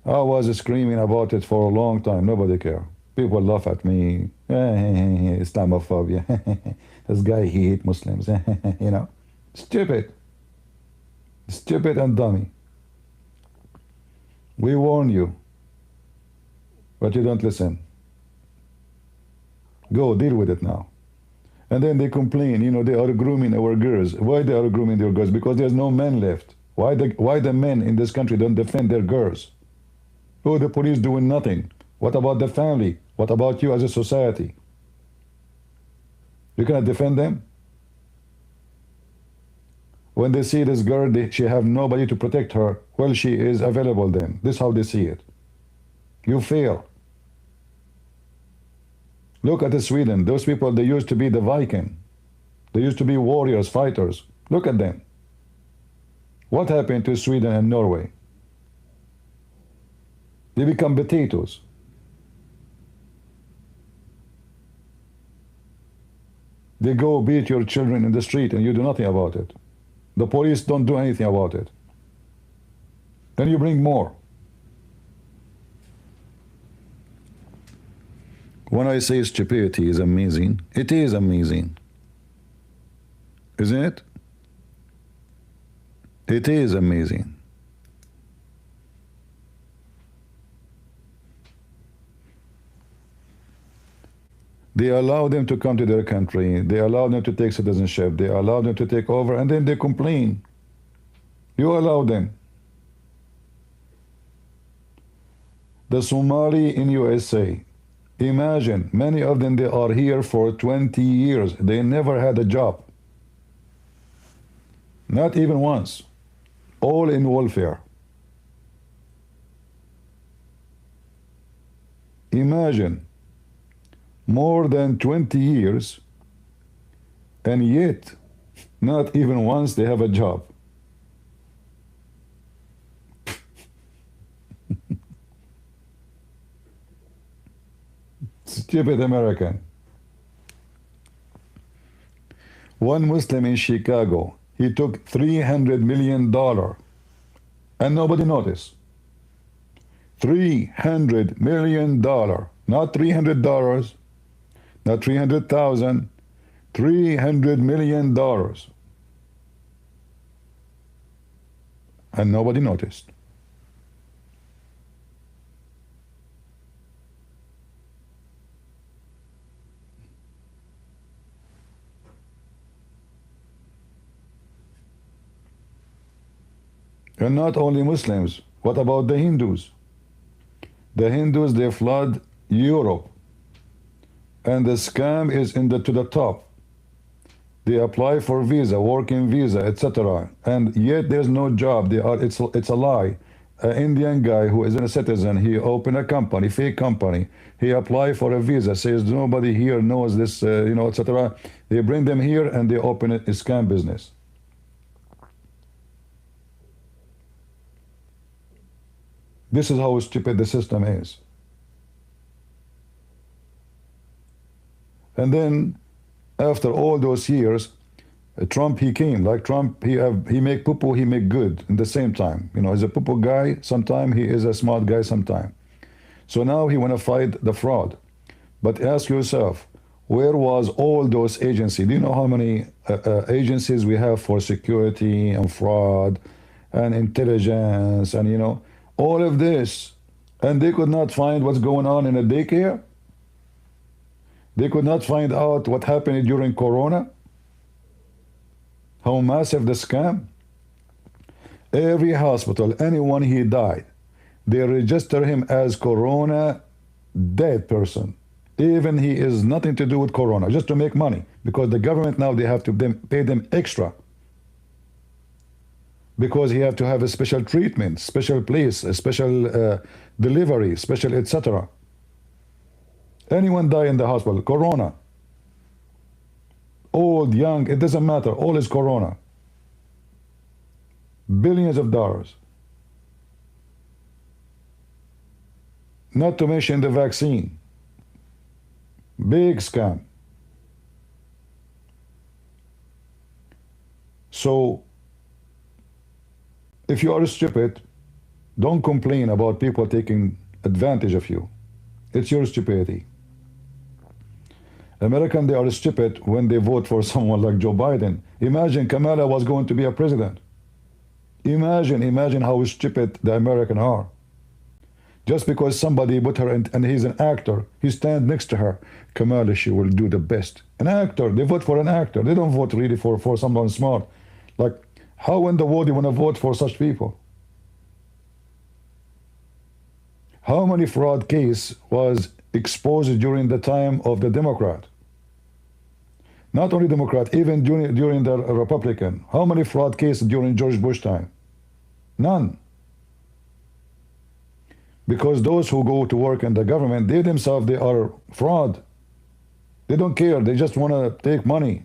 I was screaming about it for a long time. Nobody care. People laugh at me. Islamophobia. This guy, he hate Muslims. Stupid. Stupid and dummy. We warn you, but you don't listen. Go deal with it now. And then they complain, they are grooming our girls. Why they are grooming their girls? Because there's no men left. Why the men in this country don't defend their girls? Oh, the police doing nothing. What about the family? What about you as a society? You cannot defend them? When they see this girl, she have nobody to protect her. Well, she is available then. This is how they see it. You fail. Look at Sweden. Those people, they used to be the Viking. They used to be warriors, fighters. Look at them. What happened to Sweden and Norway? They become potatoes. They go beat your children in the street and you do nothing about it. The police don't do anything about it. Then you bring more. When I say stupidity is amazing, it is amazing. Isn't it? It is amazing. They allow them to come to their country. They allow them to take citizenship. They allow them to take over, and then they complain. You allow them. The Somali in USA, imagine, many of them, they are here for 20 years. They never had a job. Not even once. All in welfare. Imagine. More than 20 years, and yet not even once they have a job. Stupid American. One Muslim in Chicago, he took $300 million and nobody noticed. $300 million, not $300, not 300,000, $300 million. And nobody noticed. And not only Muslims, what about the Hindus? The Hindus, they flood Europe. And the scam is to the top. They apply for visa, working visa, etc. And yet there's no job. It's a lie. An Indian guy who isn't a citizen, he opened a company, fake company. He applied for a visa, says nobody here knows this, etc. They bring them here and they open a scam business. This is how stupid the system is. And then after all those years, Trump, he came. Like Trump, he make poo-poo, he make good in the same time. You know, he's a poo-poo guy sometime, he is a smart guy sometime. So now he want to fight the fraud. But ask yourself, where was all those agencies? Do you know how many agencies we have for security and fraud and intelligence and, you know, all of this? And they could not find what's going on in a daycare? They could not find out what happened during Corona? How massive the scam? Every hospital, anyone he died, they register him as Corona dead person. Even he is nothing to do with Corona, just to make money. Because the government now, they have to pay them extra. Because he have to have a special treatment, special place, a special delivery, special etc. Anyone die in the hospital, Corona. Old, young, it doesn't matter, all is Corona. Billions of dollars. Not to mention the vaccine. Big scam. So, if you are stupid, don't complain about people taking advantage of you. It's your stupidity. Americans, they are stupid when they vote for someone like Joe Biden. Imagine Kamala was going to be a president. Imagine how stupid the Americans are. Just because somebody put her in, and he's an actor, he stand next to her. Kamala, she will do the best. An actor, they vote for an actor. They don't vote really for someone smart. Like, how in the world do you want to vote for such people? How many fraud case was exposed during the time of the Democrat? Not only Democrat, even during the Republican. How many fraud cases during George Bush time? None. Because those who go to work in the government, they themselves, they are fraud. They don't care, they just want to take money.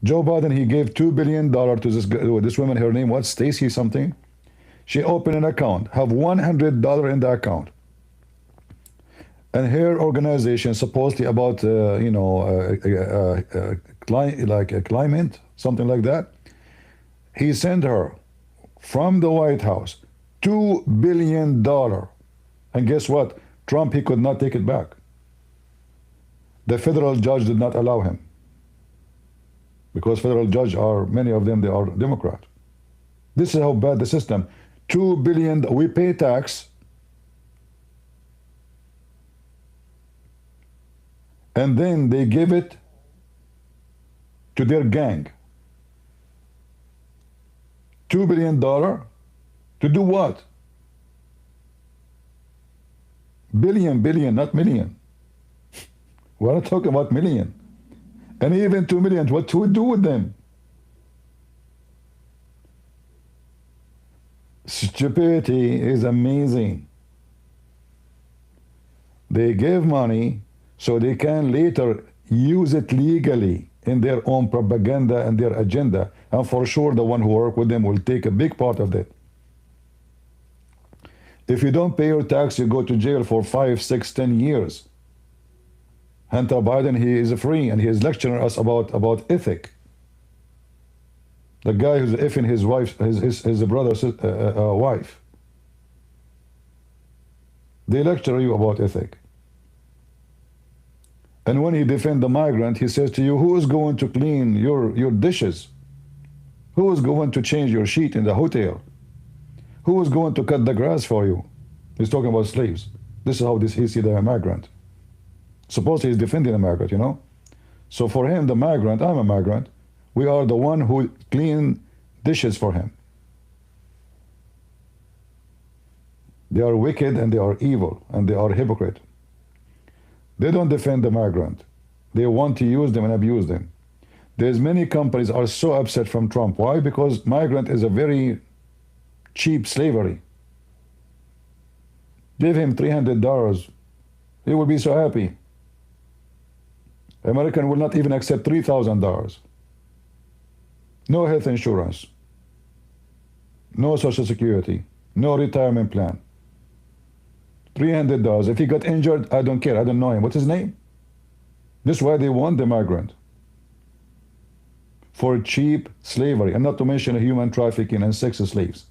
Joe Biden, he gave $2 billion to this woman, her name was Stacy something. She opened an account, have $100 in the account. And her organization, supposedly about, you know, like a climate, something like that. He sent her from the White House $2 billion. And guess what? Trump, he could not take it back. The federal judge did not allow him. Because federal judges are, many of them, they are Democrat. This is how bad the system. $2 billion, we pay tax. And then they give it to their gang. $2 billion to do what? Billion, not million. We're not talking about million. And even 2 million, what to do with them? Stupidity is amazing. They give money so they can later use it legally in their own propaganda and their agenda. And for sure, the one who work with them will take a big part of that. If you don't pay your tax, you go to jail for 5, 6, 10 years. Hunter Biden, he is free, and he is lecturing us about ethic. The guy who's effing his wife, his brother's wife. They lecture you about ethic. And when he defends the migrant, he says to you, who is going to clean your dishes? Who is going to change your sheet in the hotel? Who is going to cut the grass for you? He's talking about slaves. This is how he sees the migrant. Suppose he's defending a migrant, you know? So for him, the migrant, I'm a migrant, we are the one who clean dishes for him. They are wicked and they are evil and they are hypocrite. They don't defend the migrant. They want to use them and abuse them. There's many companies are so upset from Trump. Why? Because migrant is a very cheap slavery. Give him $300. He will be so happy. American will not even accept $3,000. No health insurance. No social security. No retirement plan. $300. If he got injured, I don't care. I don't know him. What's his name? This is why they want the migrant. For cheap slavery, and not to mention human trafficking and sex slaves.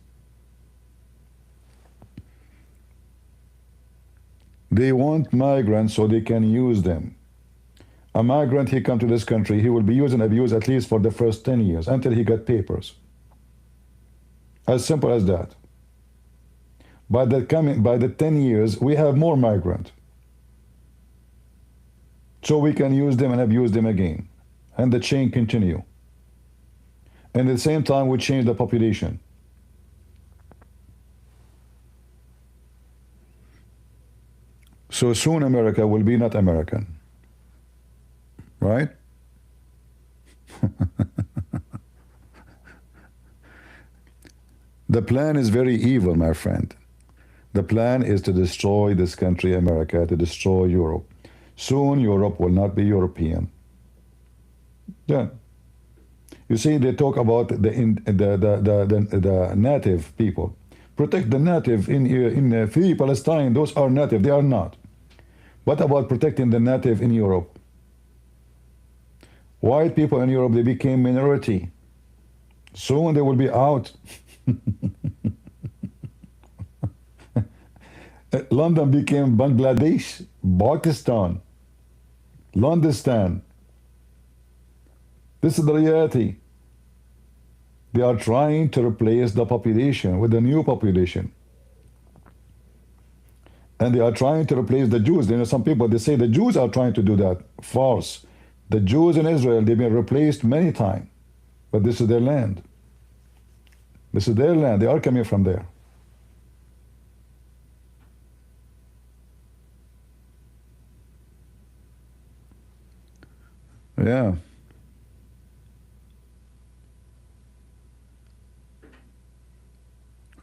They want migrants so they can use them. A migrant, he come to this country, he will be used and abused at least for the first 10 years until he got papers. As simple as that. By the 10 years, we have more migrants. So we can use them and abuse them again. And the chain continue. And at the same time, we change the population. So soon America will be not American. Right? The plan is very evil, my friend. The plan is to destroy this country, America, to destroy Europe. Soon Europe will not be European. Yeah. You see, they talk about the native people. Protect the native in Free Palestine. Those are native. They are not. What about protecting the native in Europe? White people in Europe, they became minority. Soon they will be out. London became Bangladesh, Pakistan, Londistan. This is the reality. They are trying to replace the population with a new population. And they are trying to replace the Jews. You know, some people, they say the Jews are trying to do that. False. The Jews in Israel, they've been replaced many times. But this is their land. This is their land. They are coming from there. Yeah.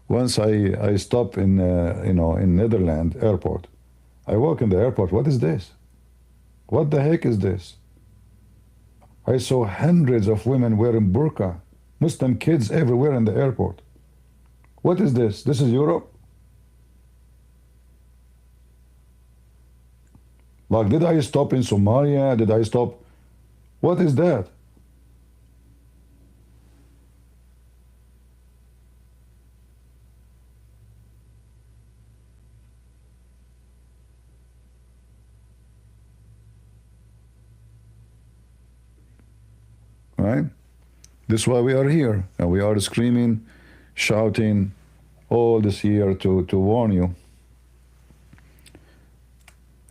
Once I stop in in Netherlands airport. I walk in the airport. What is this? What the heck is this? I saw hundreds of women wearing burqa, Muslim kids everywhere in the airport. What is this? This is Europe? Like, did I stop in Somalia? Did I stop? What is that? Right? This is why we are here, and we are screaming, shouting all this year to warn you.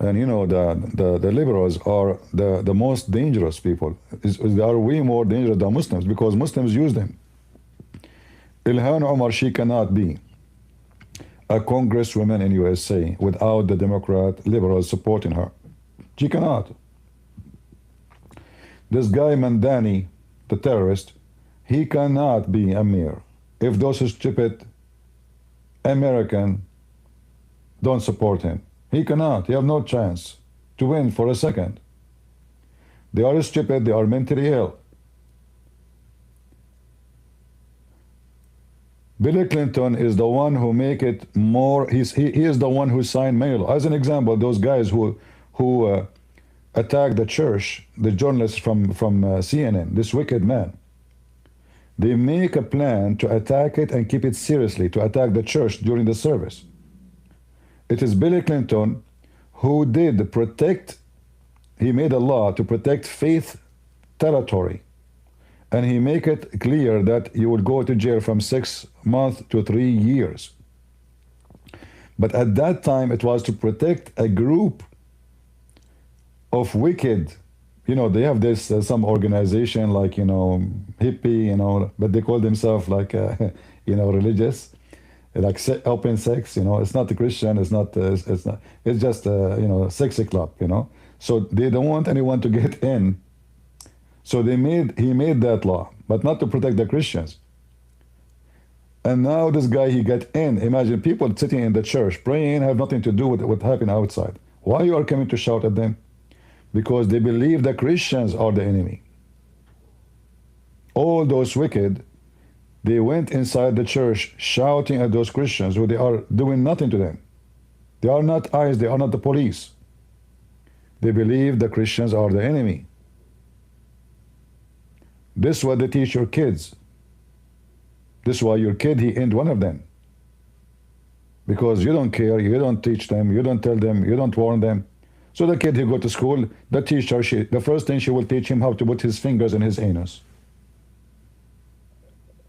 And you know, the liberals are the most dangerous people. They are way more dangerous than Muslims because Muslims use them. Ilhan Omar, she cannot be a congresswoman in USA without the Democrat liberals supporting her. She cannot. This guy Mandani, the terrorist, he cannot be a mayor if those stupid Americans don't support him. He cannot. He have no chance to win for a second. They are stupid. They are mentally ill. Bill Clinton is the one who make it more. He is the one who signed mail. As an example, those guys who attacked the church, the journalist from CNN, this wicked man. They make a plan to attack it and keep it seriously, to attack the church during the service. It is Bill Clinton who did protect, he made a law to protect faith territory. And he make it clear that you would go to jail from 6 months to 3 years. But at that time, it was to protect a group of wicked, you know, they have this, some organization like, you know, hippie, but they call themselves like, religious. Like open sex, it's not a Christian, it's just sexy club, So they don't want anyone to get in. So he made that law, but not to protect the Christians. And now this guy, he got in. Imagine people sitting in the church praying, have nothing to do with what happened outside. Why you are coming to shout at them? Because they believe the Christians are the enemy. All those wicked, They went inside the church shouting at those Christians who they are doing nothing to them. They are not ICE, they are not the police. They believe the Christians are the enemy. This is what they teach your kids. This is why your kid, he ain't one of them. Because you don't care, you don't teach them, you don't tell them, you don't warn them. So the kid, he go to school, the teacher, the first thing she will teach him how to put his fingers in his anus.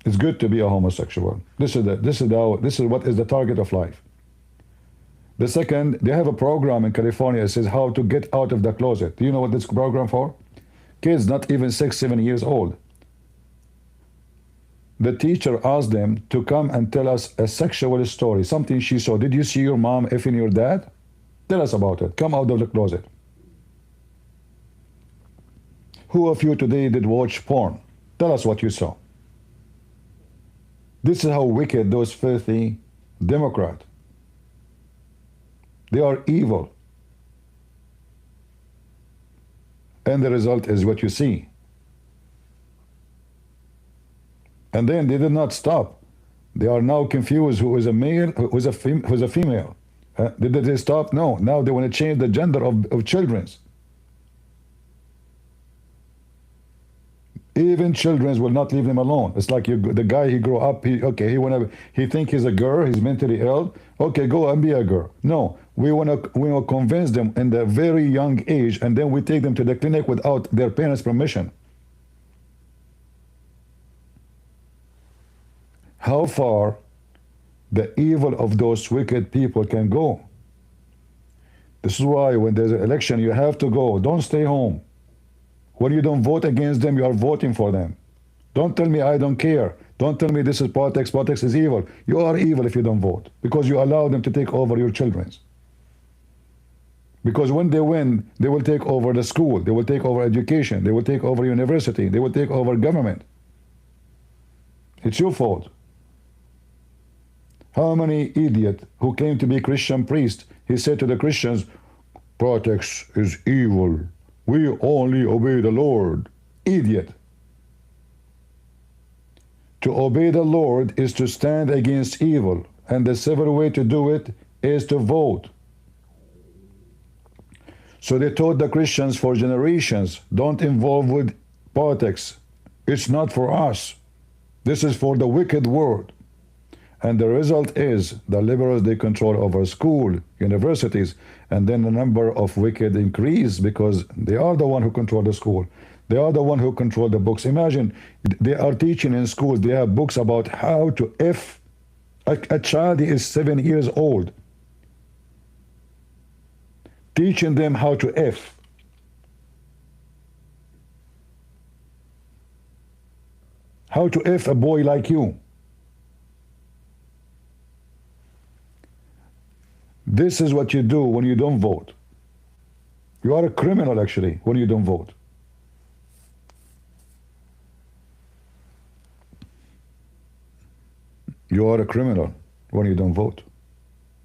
It's good to be a homosexual. This is what is the target of life. The second, they have a program in California that says how to get out of the closet. Do you know what this program for? Kids not even 6, 7 years old. The teacher asked them to come and tell us a sexual story, something she saw. Did you see your mom effing your dad? Tell us about it. Come out of the closet. Who of you today did watch porn? Tell us what you saw. This is how wicked those filthy Democrats. They are evil. And the result is what you see. And then they did not stop. They are now confused who is a male, who is a female. Did they stop? No. Now they want to change the gender of children's. Even children will not leave them alone. It's like the guy, he grew up, he think he's a girl, he's mentally ill. Okay, go and be a girl. No, we want to convince them in the very young age, and then we take them to the clinic without their parents' permission. How far the evil of those wicked people can go. This is why when there's an election, you have to go. Don't stay home. When you don't vote against them, you are voting for them. Don't tell me I don't care. Don't tell me this is politics. Politics is evil. You are evil if you don't vote, because you allow them to take over your children. Because when they win, they will take over the school. They will take over education. They will take over university. They will take over government. It's your fault. How many idiot who came to be Christian priest, he said to the Christians, politics is evil. We only obey the Lord. Idiot. To obey the Lord is to stand against evil, and the civil way to do it is to vote. So they taught the Christians for generations, don't involve with politics. It's not for us. This is for the wicked world. And the result is the liberals, they control over school, universities, and then the number of wicked increase because they are the one who control the school. They are the one who control the books. Imagine, they are teaching in schools, they have books about how to F. A child is 7 years old. Teaching them how to F. How to F a boy like you. This is what you do when you don't vote. You are a criminal, actually, when you don't vote. You are a criminal when you don't vote,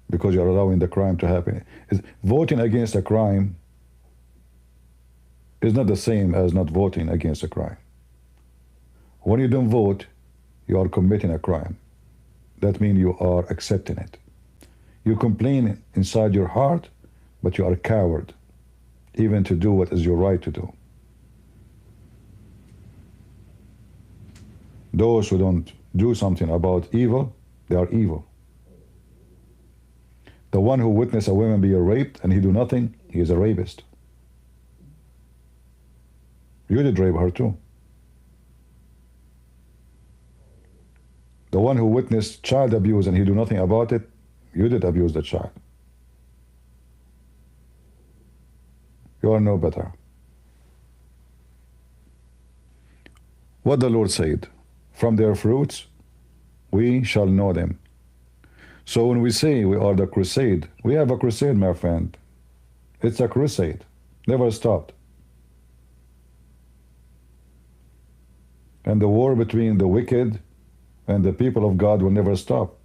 because you're allowing the crime to happen. Voting against a crime is not the same as not voting against a crime. When you don't vote, you are committing a crime. That means you are accepting it. You complain inside your heart, but you are a coward, even to do what is your right to do. Those who don't do something about evil, they are evil. The one who witnessed a woman be raped and he do nothing, he is a rapist. You did rape her too. The one who witnessed child abuse and he do nothing about it, you did abuse the child. You are no better. What the Lord said, from their fruits we shall know them. So when we say we are the crusade, we have a crusade, my friend. It's a crusade, never stopped. And the war between the wicked and the people of God will never stop.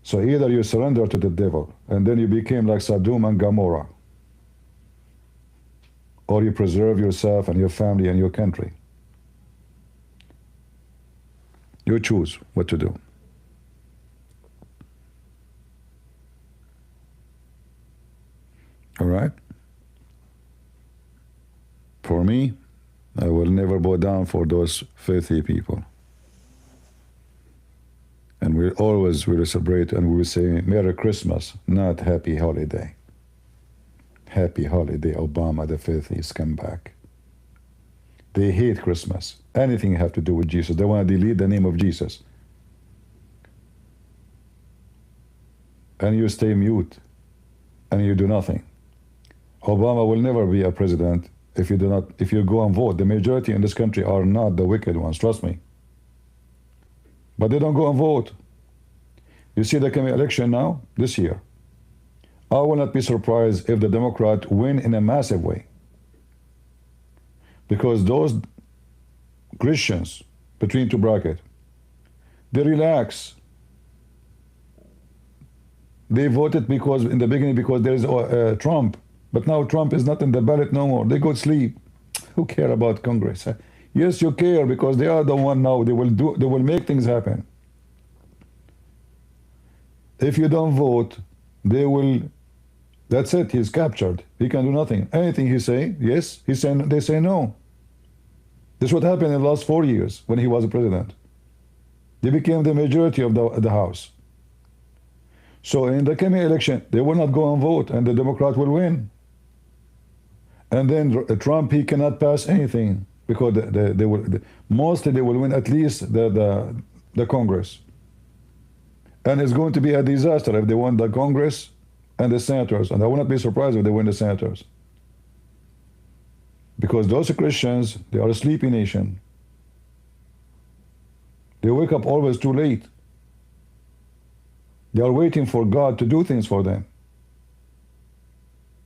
So either you surrender to the devil, and then you became like Sodom and Gomorrah, or you preserve yourself and your family and your country. You choose what to do. All right? For me, I will never bow down for those filthy people. And we always will celebrate and we will say Merry Christmas, not Happy Holiday. Happy Holiday, Obama, the filthy scumbag. They hate Christmas. Anything have to do with Jesus. They want to delete the name of Jesus. And you stay mute. And you do nothing. Obama will never be a president if you go and vote. The majority in this country are not the wicked ones, trust me. But they don't go and vote. You see the coming election now, this year. I will not be surprised if the Democrats win in a massive way. Because those Christians, between two brackets, they relax. They voted because in the beginning because there is Trump. But now Trump is not in the ballot no more. They go to sleep. Who care about Congress? Yes, you care because they are the one now. They will make things happen. If you don't vote, they will. That's it. He's captured. He can do nothing. Anything he say, yes. They say no. This is what happened in the last 4 years when he was a president. They became the majority of the House. So in the coming election, they will not go and vote, and the Democrat will win. And then Trump, he cannot pass anything because mostly they will win at least the Congress. And it's going to be a disaster if they win the Congress and the senators. And I will not be surprised if they win the senators. Because those Christians, they are a sleepy nation. They wake up always too late. They are waiting for God to do things for them.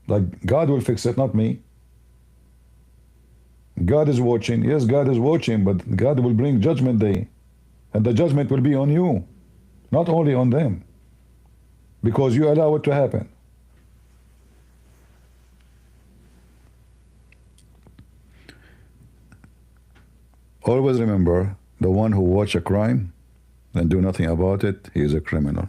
Like God will fix it, not me. God is watching. Yes, God is watching, but God will bring judgment day. And the judgment will be on you, not only on them. Because you allow it to happen. Always remember, the one who watch a crime and do nothing about it, he is a criminal.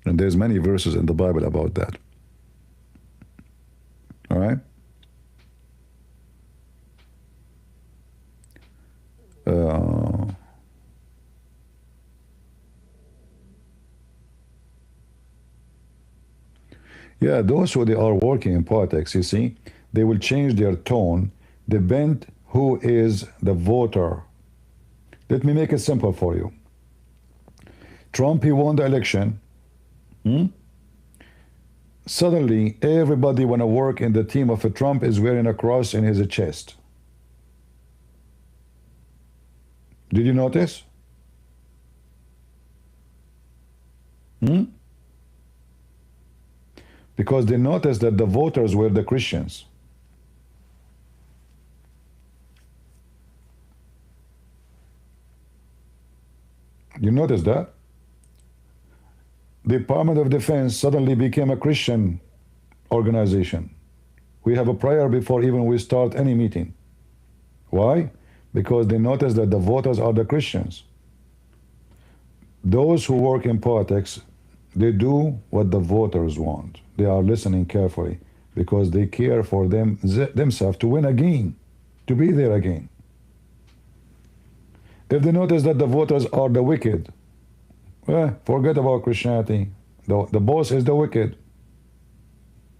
And there's many verses in the Bible about that. All right? Yeah, those who they are working in politics, you see, they will change their tone depend who is the voter. Let me make it simple for you. Trump, he won the election. Suddenly, everybody want to work in the team of a Trump is wearing a cross in his chest. Did you notice? Because they noticed that the voters were the Christians. You notice that? The Department of Defense suddenly became a Christian organization. We have a prayer before even we start any meeting. Why? Because they notice that the voters are the Christians. Those who work in politics, they do what the voters want. They are listening carefully because they care for themselves to win again, to be there again. If they notice that the voters are the wicked, well, forget about Christianity. The boss is the wicked.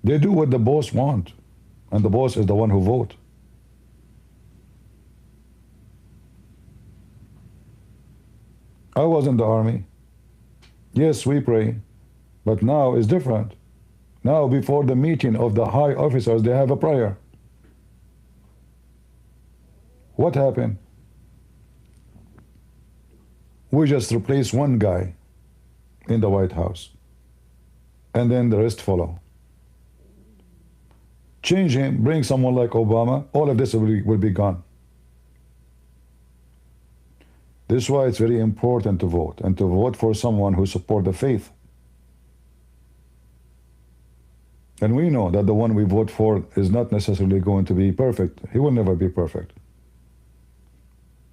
They do what the boss want, and the boss is the one who vote. I was in the army. Yes, we pray, but now it's different. Now before the meeting of the high officers, they have a prayer. What happened? We just replace one guy in the White House, and then the rest follow. Change him, bring someone like Obama, all of this will be gone. This is why it's very important to vote, and to vote for someone who supports the faith. And we know that the one we vote for is not necessarily going to be perfect. He will never be perfect.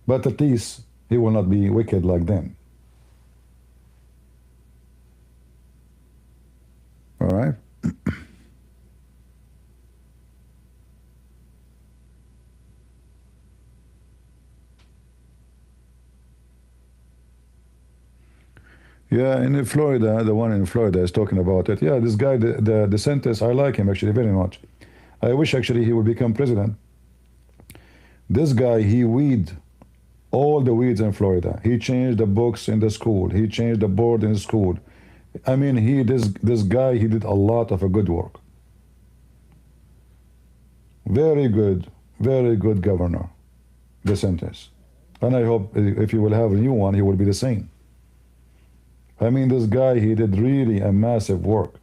but at least he will not be wicked like them. All right? Yeah, in Florida, the one in Florida is talking about it. Yeah, this guy, the DeSantis, I like him actually very much. I wish actually he would become president. This guy, he weed all the weeds in Florida. He changed the books in the school. He changed the board in the school. I mean, this guy, he did a lot of a good work. Very good governor, DeSantis. And I hope if you will have a new one, he will be the same. I mean, this guy, he did really a massive work.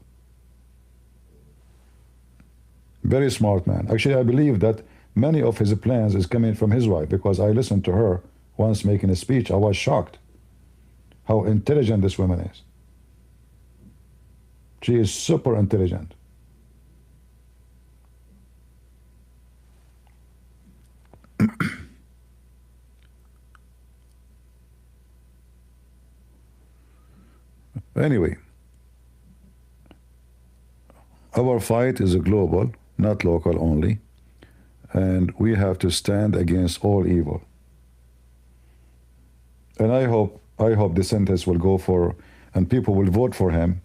Very smart man. Actually, I believe that many of his plans is coming from his wife, because I listened to her once making a speech. I was shocked how intelligent this woman is. She is super intelligent. Anyway, our fight is global, not local only, and we have to stand against all evil. And I hope DeSantis will go for, and people will vote for him.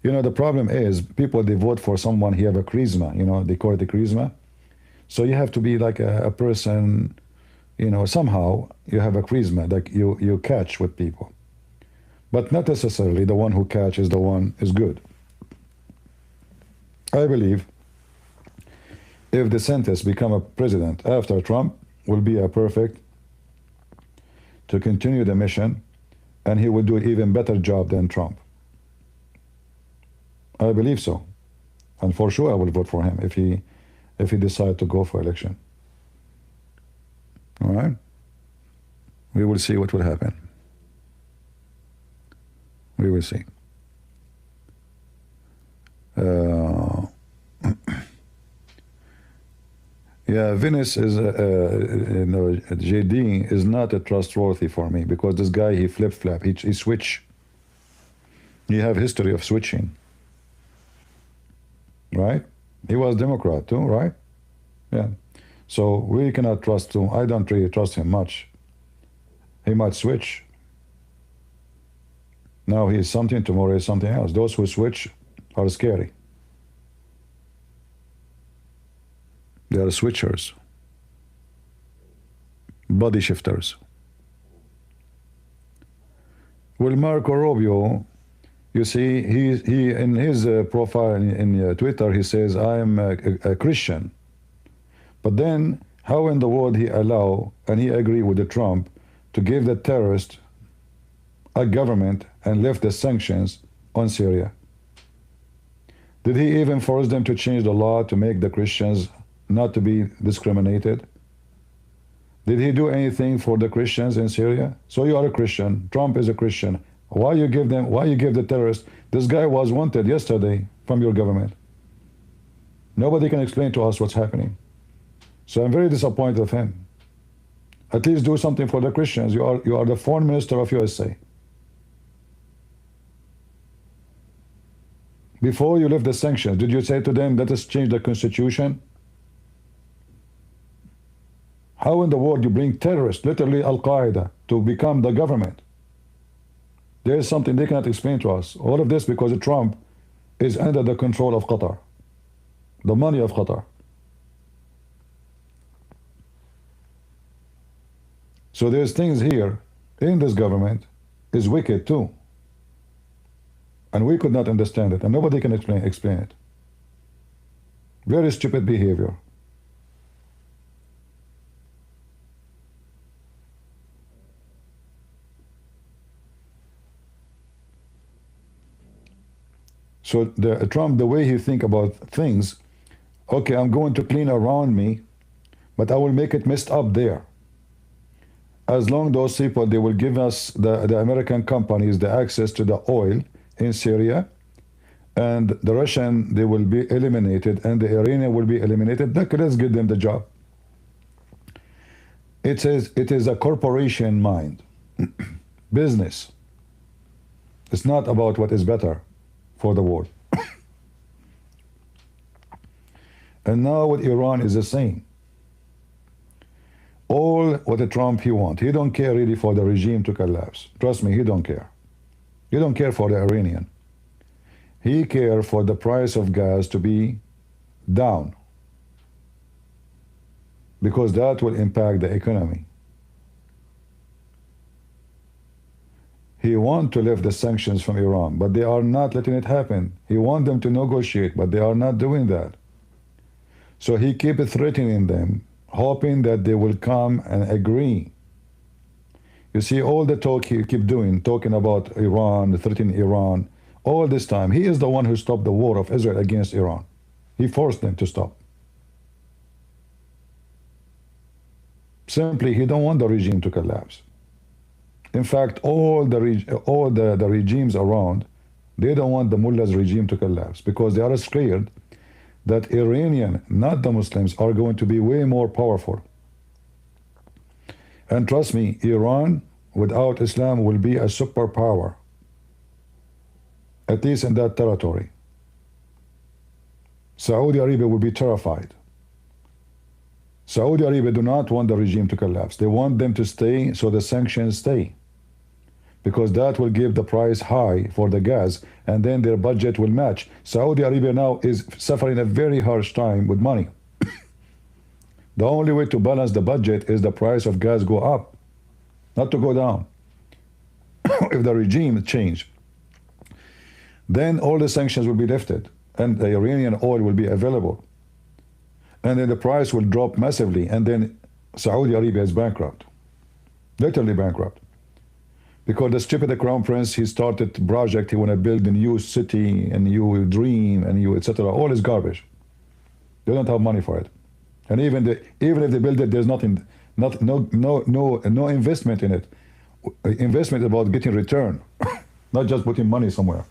You know, the problem is people, they vote for someone, he have a charisma, you know, they call it the charisma. So you have to be like a person, you know, somehow you have a charisma, like you catch with people. But not necessarily the one who catches the one is good. I believe if DeSantis become a president after Trump, will be a perfect to continue the mission, and he will do an even better job than Trump. I believe so. And for sure I will vote for him if he decides to go for election. All right? We will see what will happen. We will see. Yeah, Venice is, you know, JD is not a trustworthy for me, because this guy, he flip-flap, he switch. He have history of switching. Right? He was Democrat too, right? Yeah. So we cannot trust him. I don't really trust him much. He might switch. Now he is something, tomorrow is something else. Those who switch are scary. They are switchers, body shifters. Well, Marco Rubio, you see, he in his profile in Twitter, he says, I am a Christian. But then, how in the world he allow, and he agree with the Trump, to give the terrorist a government and lift the sanctions on Syria? Did he even force them to change the law to make the Christians not to be discriminated? Did he do anything for the Christians in Syria? So you are a Christian, Trump is a Christian. Why you give the terrorists? This guy was wanted yesterday from your government. Nobody can explain to us what's happening. So I'm very disappointed of him. At least do something for the Christians. You are the foreign minister of USA. Before you lift the sanctions, did you say to them, let us change the constitution? How in the world you bring terrorists, literally Al-Qaeda, to become the government? There is something they cannot explain to us. All of this because Trump is under the control of Qatar, the money of Qatar. So there's things here in this government is wicked too. And we could not understand it, and nobody can explain it. Very stupid behavior. So Trump, the way he think about things, okay, I'm going to clean around me, but I will make it messed up there. As long those people, they will give us, the American companies, the access to the oil in Syria, and the Russian, they will be eliminated, and the Iranian will be eliminated. Let's give them the job. It is a corporation mind, business. It's not about what is better for the world. And now with Iran is the same. All what the Trump he want. He don't care really for the regime to collapse. Trust me, he don't care. He don't care for the Iranian. He care for the price of gas to be down, because that will impact the economy. He want to lift the sanctions from Iran, but they are not letting it happen. He want them to negotiate, but they are not doing that. So he keep threatening them, hoping that they will come and agree. You see, all the talk he keep doing, talking about Iran, threatening Iran, all this time, he is the one who stopped the war of Israel against Iran. He forced them to stop. Simply, he don't want the regime to collapse. In fact, all the regimes around, they don't want the mullah's regime to collapse, because they are scared that Iranian, not the Muslims, are going to be way more powerful. And trust me, Iran without Islam will be a superpower, at least in that territory. Saudi Arabia will be terrified. Saudi Arabia do not want the regime to collapse. They want them to stay, so the sanctions stay, because that will give the price high for the gas, and then their budget will match. Saudi Arabia now is suffering a very harsh time with money. The only way to balance the budget is the price of gas go up, not to go down. If the regime change, then all the sanctions will be lifted, and the Iranian oil will be available. And then the price will drop massively, and then Saudi Arabia is bankrupt, literally bankrupt. Because the stupid crown prince, he started a project, he want to build a new city, a new dream, and new etc. All is garbage. They don't have money for it. And even if they build it, there's no investment in it. Investment is about getting return, not just putting money somewhere.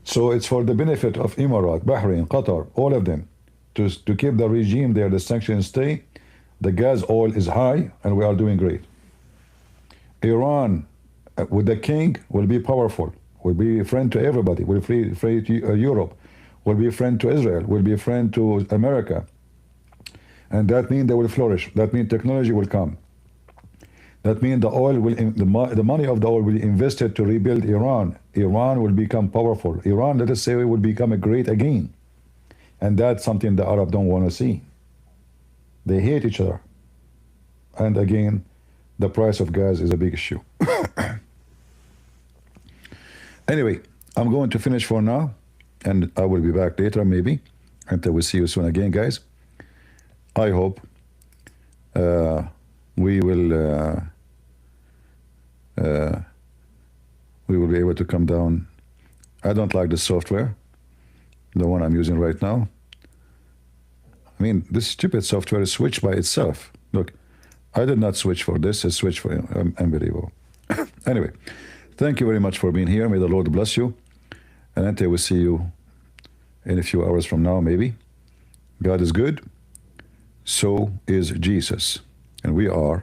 So it's for the benefit of Emirat, Bahrain, Qatar, all of them, to keep the regime there, the sanctions stay. The gas oil is high, and we are doing great. Iran, with the king, will be powerful, will be a friend to everybody, will be a friend to Europe, will be a friend to Israel, will be a friend to America. And that means they will flourish. That means technology will come. That means the oil will, the money of the oil will be invested to rebuild Iran. Iran will become powerful. Iran, let us say, will become a great again. And that's something the Arab don't want to see. They hate each other. And again, the price of gas is a big issue. Anyway, I'm going to finish for now, and I will be back later maybe. Until we see you soon again, guys. I hope we will be able to come down. I don't like the software, the one I'm using right now. I mean, this stupid software is switched by itself. Look, I did not switch for this, it's switched for unbelievable. Anyway, thank you very much for being here. May the Lord bless you. And until we see you in a few hours from now, maybe. God is good. So is Jesus. And we are